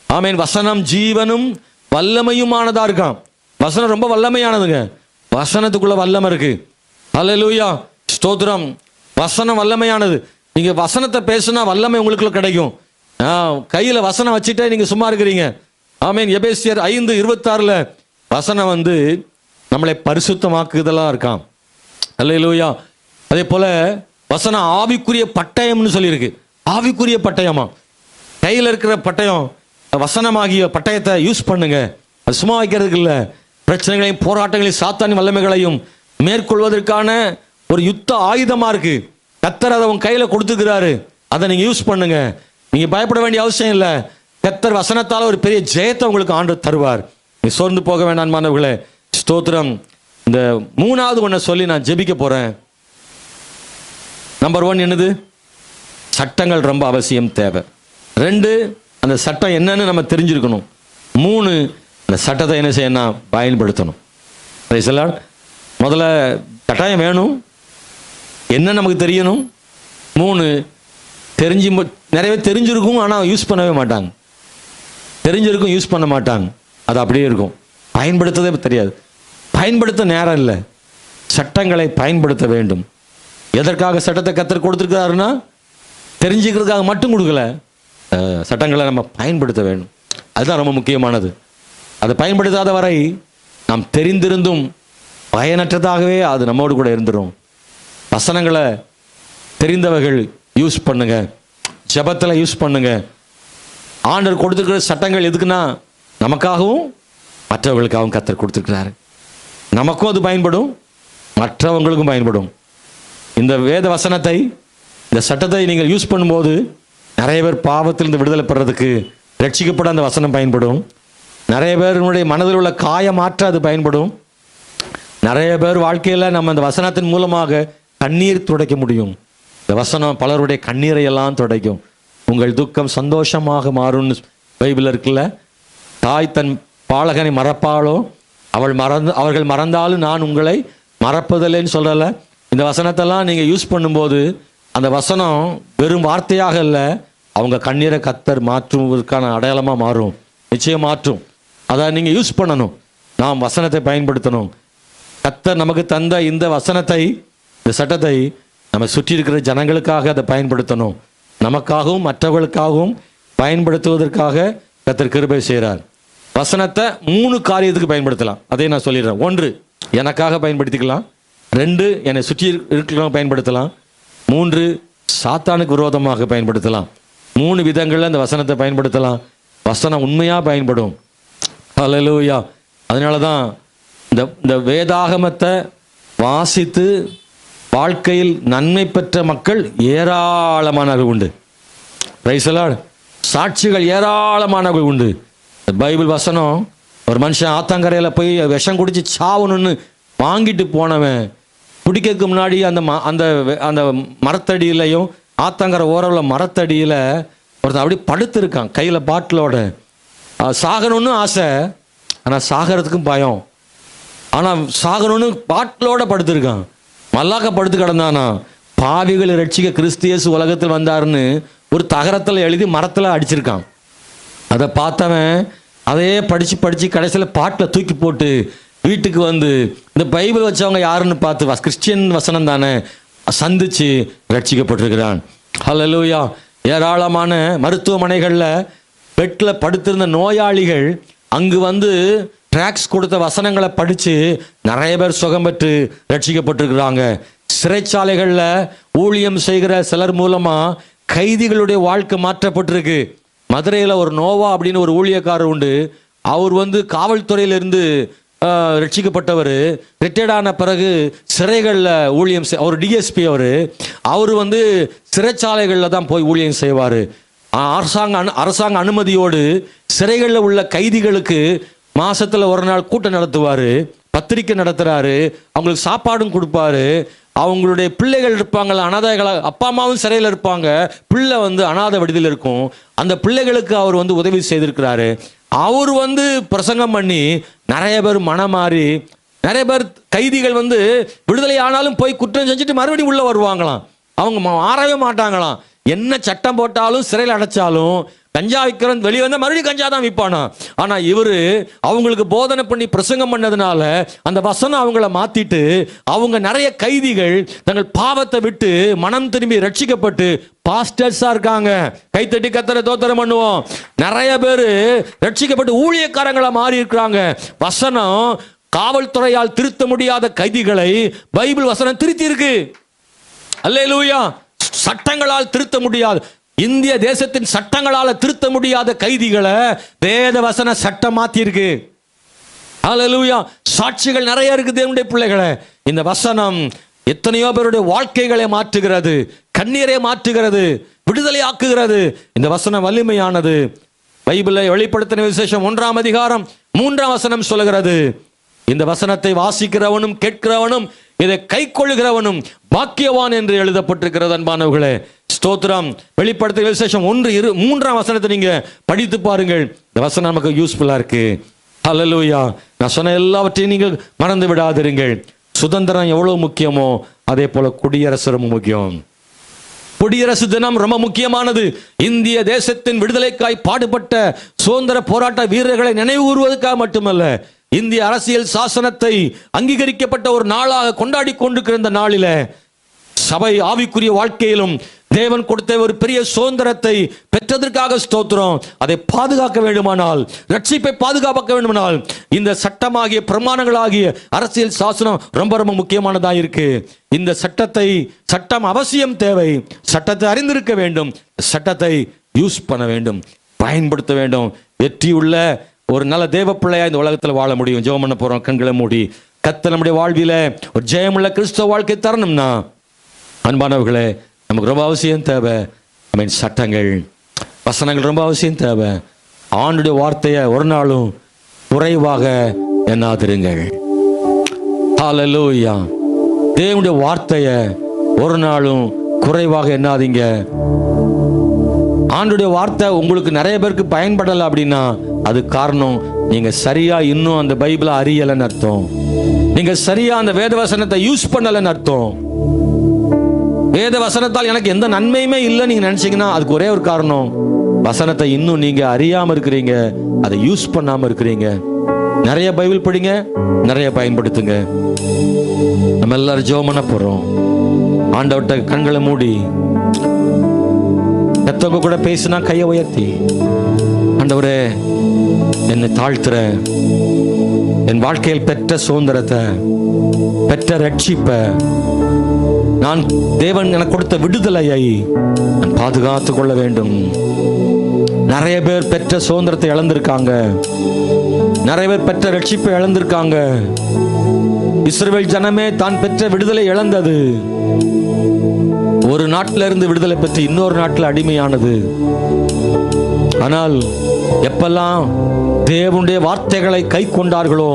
ஆமேன், வசனம் ஜீவனும் வல்லமையுமானதா இருக்கான். வசனம் ரொம்ப வல்லமையானதுங்க, வசனத்துக்குள்ள வல்லமை இருக்கு. ஹல்லேலூயா. ஸ்தோத்திரம். வசனம் வல்லமையானது. நீங்க வசனத்தை பேசுனா வல்லமை உங்களுக்குள்ள கிடைக்கும். கையில வசனம் வச்சுட்டே நீங்க சும்மா இருக்கிறீங்க. ஆமேன். எபேசியர் 5:26 வசனம் நம்மளை பரிசுத்தமாக்குதெல்லாம் இருக்கான். அல்லேலூயா. அதே போல வசனம் ஆவிக்குரிய பட்டயம்னு சொல்லியிருக்கு. ஆவிக்குரிய பட்டயமா, கையில் இருக்கிற பட்டயம், வசனமாகிய பட்டயத்தை யூஸ் பண்ணுங்க. அது சும்மா வைக்கிறதுக்கு இல்லை, பிரச்சனைகளையும் போராட்டங்களையும் சாத்தானின் வல்லமைகளையும் மேற்கொள்வதற்கான ஒரு யுத்த ஆயுதமா இருக்கு. கர்த்தர் அதை உங்க கையில கொடுத்துக்கிறாரு, அதை நீங்க யூஸ் பண்ணுங்க. நீங்க பயப்பட வேண்டிய அவசியம் இல்லை. கர்த்தர் வசனத்தால ஒரு பெரிய ஜெயத்தை உங்களுக்கு ஆண்டு தருவார். நீ சோர்ந்து போக வேண்டாம் மாணவர்களே. ஸ்தோத்திரம். இந்த 3வது ஒன்றை சொல்லி நான் ஜெபிக்க போறேன். நம்பர் 1 என்னது? சட்டங்கள் ரொம்ப அவசியம் தேவை. 2, அந்த சட்டம் என்னன்னு நம்ம தெரிஞ்சிருக்கணும். 3, அந்த சட்டத்தை என்ன செய்யணும், பயன்படுத்தணும். முதல்ல கட்டாயம் வேணும், என்ன நமக்கு தெரியணும். 3, நிறைய பேர் தெரிஞ்சிருக்கும் ஆனால் யூஸ் பண்ணவே மாட்டாங்க. தெரிஞ்சிருக்கும், யூஸ் பண்ண மாட்டாங்க. அது அப்படியே இருக்கும், பயன்படுத்ததே தெரியாது. பயன்படுத்த நேரம் இல்லை. சட்டங்களை பயன்படுத்த வேண்டும். எதற்காக சட்டத்தை கர்த்தர் கொடுத்துருக்காருன்னா தெரிஞ்சுக்கிறதுக்காக மட்டும் கொடுக்கல, சட்டங்களை நம்ம பயன்படுத்த வேண்டும். அதுதான் ரொம்ப முக்கியமானது. அதை பயன்படுத்தாத வரை நாம் தெரிந்திருந்தும் பயனற்றதாகவே அது நம்மோடு கூட இருந்துடும். வசனங்களை தெரிந்தவர்கள் யூஸ் பண்ணுங்க, ஜெபத்தில் யூஸ் பண்ணுங்க. ஆண்டவர் கொடுத்துருக்கிற சட்டங்கள் எதுக்குன்னா நமக்காகவும் மற்றவர்களுக்காகவும் கர்த்தர் கொடுத்துருக்கிறாரு. நமக்கும் அது பயன்படும், மற்றவங்களுக்கும் பயன்படும். இந்த வேத வசனத்தை, இந்த சட்டத்தை நீங்கள் யூஸ் பண்ணும்போது நிறைய பேர் பாவத்திலிருந்து விடுதலை பெறதுக்கு, ரட்சிக்கப்பட அந்த வசனம் பயன்படும். நிறைய பேருடைய மனதில் உள்ள காயமாற்ற அது பயன்படும். நிறைய பேர் வாழ்க்கையில் நம்ம அந்த வசனத்தின் மூலமாக கண்ணீர் துடைக்க முடியும். இந்த வசனம் பலருடைய கண்ணீரை எல்லாம் துடைக்கும். உங்கள் துக்கம் சந்தோஷமாக மாறும்னு பைபிள் இருக்குல்ல. தாய் தன் பாலகனை மறப்பாளோ, அவர்கள் மறந்தாலும் நான் உங்களை மறப்பதில்லைன்னு சொல்லல. இந்த வசனத்தெல்லாம் நீங்கள் யூஸ் பண்ணும்போது அந்த வசனம் வெறும் வார்த்தையாக இல்லை, அவங்க கண்ணீரை கர்த்தர் மாற்றுவதற்கான அடையாளமாக மாறும். நிச்சயம் மாற்றும். அதை நீங்கள் யூஸ் பண்ணணும். நாம் வசனத்தை பயன்படுத்தணும். கர்த்தர் நமக்கு தந்த இந்த வசனத்தை, இந்த சட்டத்தை நம்ம சுற்றி இருக்கிற ஜனங்களுக்காக அதை பயன்படுத்தணும். நமக்காகவும் மற்றவர்களுக்காகவும் பயன்படுத்துவதற்காக கர்த்தர் கிருபை செய்கிறார். வசனத்தை 3 காரியத்துக்கு பயன்படுத்தலாம். அதை நான் சொல்லிடுறேன். 1, எனக்காக பயன்படுத்திக்கலாம். 2, என்னை சுற்றி இருக்கிறவங்க பயன்படுத்தலாம். 3, சாத்தானுக்கு விரோதமாக பயன்படுத்தலாம். 3 விதங்களில் அந்த வசனத்தை பயன்படுத்தலாம். வசனம் உண்மையாக பயன்படும். ஹல்லேலூயா. அதனால தான் இந்த வேதாகமத்தை வாசித்து வாழ்க்கையில் நன்மை பெற்ற மக்கள் ஏராளமானவர்கள் உண்டு. Price the Lord. சாட்சிகள் ஏராளமானவர்கள் உண்டு. பைபிள் வசனம், ஒரு மனுஷன் ஆத்தங்கரையில் போய் விஷம் குடிச்சு சாவணும்னு வாங்கிட்டு போனவன் குடிக்கிறதுக்கு முன்னாடி அந்த மரத்தடியிலையும் ஆத்தங்கரை ஓரவில் மரத்தடியில் ஒருத்தன் அப்படி படுத்திருக்கான், கையில் பாட்டிலோட. சாகணும்னு ஆசை, ஆனால் சாகிறதுக்கும் பயம். ஆனால் சாகணும்னு பாட்டிலோட படுத்திருக்கான். மல்லாக்க படுத்து கிடந்தானா. பாவிகளை ரட்சிக்க கிறிஸ்து இயேசு உலகத்தில் வந்தாருன்னு ஒரு தகரத்தில் எழுதி மரத்தில் அடிச்சிருக்கான். அதை பார்த்தவன் அதையே படித்து கடைசியில் பாட்டில் தூக்கி போட்டு வீட்டுக்கு வந்து இந்த பைபிள் வச்சவங்க யாருன்னு பார்த்து கிறிஸ்டியன் வசனம் தானே சந்திச்சு ரட்சிக்கப்பட்டிருக்கிறான். ஹல்லேலூயா. ஏராளமான மருத்துவமனைகளில் பெட்டில் படுத்திருந்த நோயாளிகள் அங்கு வந்து ட்ராக்ஸ் கொடுத்த வசனங்களை படித்து நிறைய பேர் சுகம் பெற்று ரட்சிக்கப்பட்டிருக்கிறாங்க. சிறைச்சாலைகளில் ஊழியம் செய்கிற சிலர் மூலமாக கைதிகளுடைய வாழ்க்கை மாற்றப்பட்டிருக்கு. மதுரையில் ஒரு நோவா அப்படின்னு ஒரு ஊழியக்காரர் உண்டு. அவர் வந்து காவல்துறையிலிருந்து ரட்சிக்கப்பட்டவர். ரிட்டையர்ட் ஆன பிறகு சிறைகளில் ஊழியம் அவர் டிஎஸ்பி. அவர் வந்து சிறைச்சாலைகளில் தான் போய் ஊழியம் செய்வார். அரசாங்க அனுமதியோடு சிறைகளில் உள்ள கைதிகளுக்கு மாசத்துல ஒரு நாள் கூட்டம் நடத்துவார், பத்திரிக்கை நடத்துறாரு, அவங்களுக்கு சாப்பாடும் கொடுப்பாரு. அவங்களுடைய பிள்ளைகள் இருப்பாங்கள, அனாதைகள, அப்பா அம்மாவும் சிறையில் இருப்பாங்க, பிள்ளை வந்து அனாதை விடுதல் இருக்கும். அந்த பிள்ளைகளுக்கு அவர் வந்து உதவி செய்திருக்கிறாரு. அவர் வந்து பிரசங்கம் பண்ணி நிறைய பேர் மனம் மாறி, நிறைய பேர் கைதிகள் வந்து விடுதலை ஆனாலும் போய் குற்றம் செஞ்சுட்டு மறுபடியும் உள்ள வருவாங்களாம். அவங்க மாறவே மாட்டாங்களாம். என்ன சட்டம் போட்டாலும் சிறையில் அடைச்சாலும் கஞ்சா விற்கிறவன் வெளியே வந்தால் மறுபடியும் கஞ்சா தான் விற்பானா. ஆனால் இவர் அவங்களுக்கு போதனை பண்ணி பிரசங்கம் பண்ணதுனால அந்த வசனம் அவங்கள மாற்றிட்டு அவங்க நிறைய கைதிகள் தங்கள் பாவத்தை விட்டு மனம் திரும்பி ரட்சிக்கப்பட்டு பாஸ்டர்ஸாக இருக்காங்க. கைத்தட்டி கர்த்தரை தோத்திரம் பண்ணுவோம். நிறைய பேர் ரட்சிக்கப்பட்டு ஊழியக்காரங்களா மாறி இருக்கிறாங்க. வசனம் காவல்துறையால் திருத்த முடியாத கைதிகளை பைபிள் வசனம் திருத்தி இருக்கு. அல்லேலூயா. சட்டங்களால் திருத்த முடியாது, இந்திய தேசத்தின் சட்டங்களால் திருத்த முடியாத கைதிகளை வேத வசன சட்டம் மாத்திருக்கு. அல்லேலூயா. சாட்சிகள் நிறைய இருக்கு தேவனுடைய பிள்ளைகளை. இந்த வசனம் எத்தனையோ பேருடைய வாழ்க்கைகளை மாற்றுகிறது, கண்ணீரை மாற்றுகிறது, விடுதலை ஆக்குகிறது. இந்த வசனம் வலிமையானது. பைபிளை வெளிப்படுத்தின விசேஷம் 1ஆம் அதிகாரம் 3ஆம் வசனம் சொல்லுகிறது, இந்த வசனத்தை வாசிக்கிறவனும் கேட்கிறவனும் இதை கை கொள்ளுகிறவனும் பாக்கியவான் என்று எழுதப்பட்டிருக்கிறது. அன்பானவர்களே, ஸ்தோத்திரம். வெளிப்படுத்தின விசேஷம் 1:3ஆம் வசனத்தை நீங்க படித்து பாருங்கள். இந்த வசனம் நமக்கு யூஸ்ஃபுல்லா இருக்கு. ஹல்லேலூயா. நான் சொன்ன எல்லாவற்றையும் நீங்கள் மறந்து விடாதிருங்கள். சுதந்திரம் எவ்வளவு முக்கியமோ அதே போல குடியரசு ரொம்ப முக்கியம். குடியரசு தினம் ரொம்ப முக்கியமானது. இந்திய தேசத்தின் விடுதலைக்காய் பாடுபட்ட சுதந்திர போராட்ட வீரர்களை நினைவு கூறுவதற்காக மட்டுமல்ல, இந்திய அரசியல் சாசனத்தை அங்கீகரிக்கப்பட்ட ஒரு நாளாக கொண்டாடி கொண்டிருக்கிற இந்த நாளில சபை ஆவிக்குரிய வாழ்க்கையிலும் தேவன் கொடுத்த ஒரு பெரிய சுதந்திரத்தை பெற்றதற்காக ஸ்தோத்திரம். அதை பாதுகாக்க வேண்டுமானால், ரட்சிப்பை பாதுகாக்க வேண்டுமானால் இந்த சட்டமாகிய பிரமாணங்களாகிய அரசியல் சாசனம் ரொம்ப ரொம்ப முக்கியமானதாக இருக்கு. இந்த சட்டம் அவசியம் தேவை. சட்டத்தை அறிந்திருக்க வேண்டும், சட்டத்தை யூஸ் பண்ண வேண்டும், பயன்படுத்த வேண்டும். வெற்றியுள்ள ஒரு நல்ல தேவ பிள்ளையா இந்த உலகத்தில் வாழ முடியும். ஜெபம் பண்ண போறோம். கண்களை மூடி. கர்த்தர் நம்முடைய வாழ்வில ஒரு ஜெயமுள்ள கிறிஸ்தவ வாழ்க்கை தரணும்னா, அன்பானவர்களே, நமக்கு ரொம்ப அவசியம் தேவை சட்டங்கள், வசனங்கள் ரொம்ப அவசியம் தேவை. ஆண்டுடைய வார்த்தையை ஒரு நாளும் குறைவாக எண்ணாதிருங்கள். ஹல்லேலூயா. தேவனுடைய வார்த்தையை ஒரு நாளும் குறைவாக எண்ணாதீங்க. ஆண்டுடைய வார்த்தை உங்களுக்கு நிறைய பேருக்கு பயன்படலை அப்படின்னா அது காரணம் நீங்க சரியா இன்னும் அந்த பைபிளை அறியலைன்னு அர்த்தம். நீங்க சரியா அந்த வேத வசனத்தை யூஸ் பண்ணலைன்னு அர்த்தம். வேத வசனத்தால் எனக்கு எந்த நன்மையுமே இல்லை நீங்க நினைச்சீங்கன்னா அதுக்கு ஒரே ஒரு காரணம், வசனத்தை இன்னும் நீங்க அறியாம இருக்கிறீங்க, அதை யூஸ் பண்ணாம இருக்கிறீங்க. நிறைய பைபிள் படிங்க, நிறைய பயன்படுத்துங்க. நம்ம எல்லாரும் ஜெபம் பண்ண போறோம். ஆண்டவர்ட்ட கண்களை மூடி மற்றவங்க கூட பேசினா கையை உயர்த்தி, ஆண்டவரே என்னை தாழ்த்துற, என் வாழ்க்கையில் பெற்ற சுதந்திரத்தை, பெற்ற ரட்சிப்பை, நான் தேவன் எனக்கு கொடுத்த விடுதலையை நான் பாதுகாத்துக் கொள்ள வேண்டும். நிறைய பேர் பெற்ற சுதந்திரத்தை இழந்திருக்காங்க. நிறைய பேர் பெற்ற ரட்சிப்பை இழந்திருக்காங்க. இஸ்ரவேல் ஜனமே தான் பெற்ற விடுதலை இழந்தது. ஒரு நாட்டில இருந்து விடுதலை பெற்று இன்னொரு நாட்டில் அடிமையானது. ஆனால் எப்பெல்லாம் தேவனுடைய வார்த்தைகளை கை கொண்டார்களோ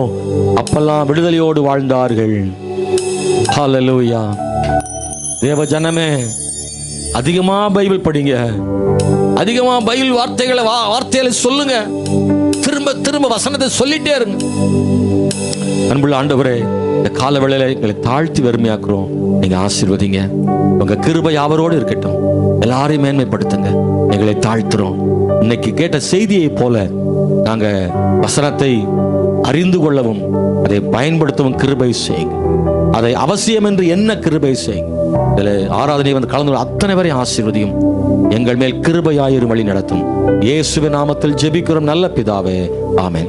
அப்பெல்லாம் விடுதலையோடு வாழ்ந்தார்கள். ஹல்லேலூயா. தேவ ஜனமே, அதிகமா பைபிள் படிங்க, அதிகமா பைபிள் வார்த்தைகளை சொல்லுங்க, திரும்ப திரும்ப வசனத்தை சொல்லிட்டே இருங்க. அன்புள்ள ஆண்டவரே, இந்த கால வேளையில எங்களை தாழ்த்தி வெறுமையாக்குறோம். நீங்க ஆசீர்வதிங்க. உங்க கிருபை அவரோடு இருக்கட்டும். எல்லாரையும் மேன்மைப்படுத்துங்க. எங்களை தாழ்த்துறோம். இன்னைக்கு கேட்ட செய்தியை போல நாங்க வசனத்தை அறிந்து கொள்ளவும் அதை பயன்படுத்தவும் கிருபை செய்யுங்க. அதை அவசியம் என்று என்ன கிருபை செய்யுங்க. இதில் ஆராதனை வந்து கலந்து அத்தனை வரை ஆசீர்வதியும். எங்கள் மேல் கிருபையாயிரும் வழி நடத்தும். இயேசுவின் நாமத்தில் ஜெபிக்கிறோம் நல்ல பிதாவே, ஆமென்.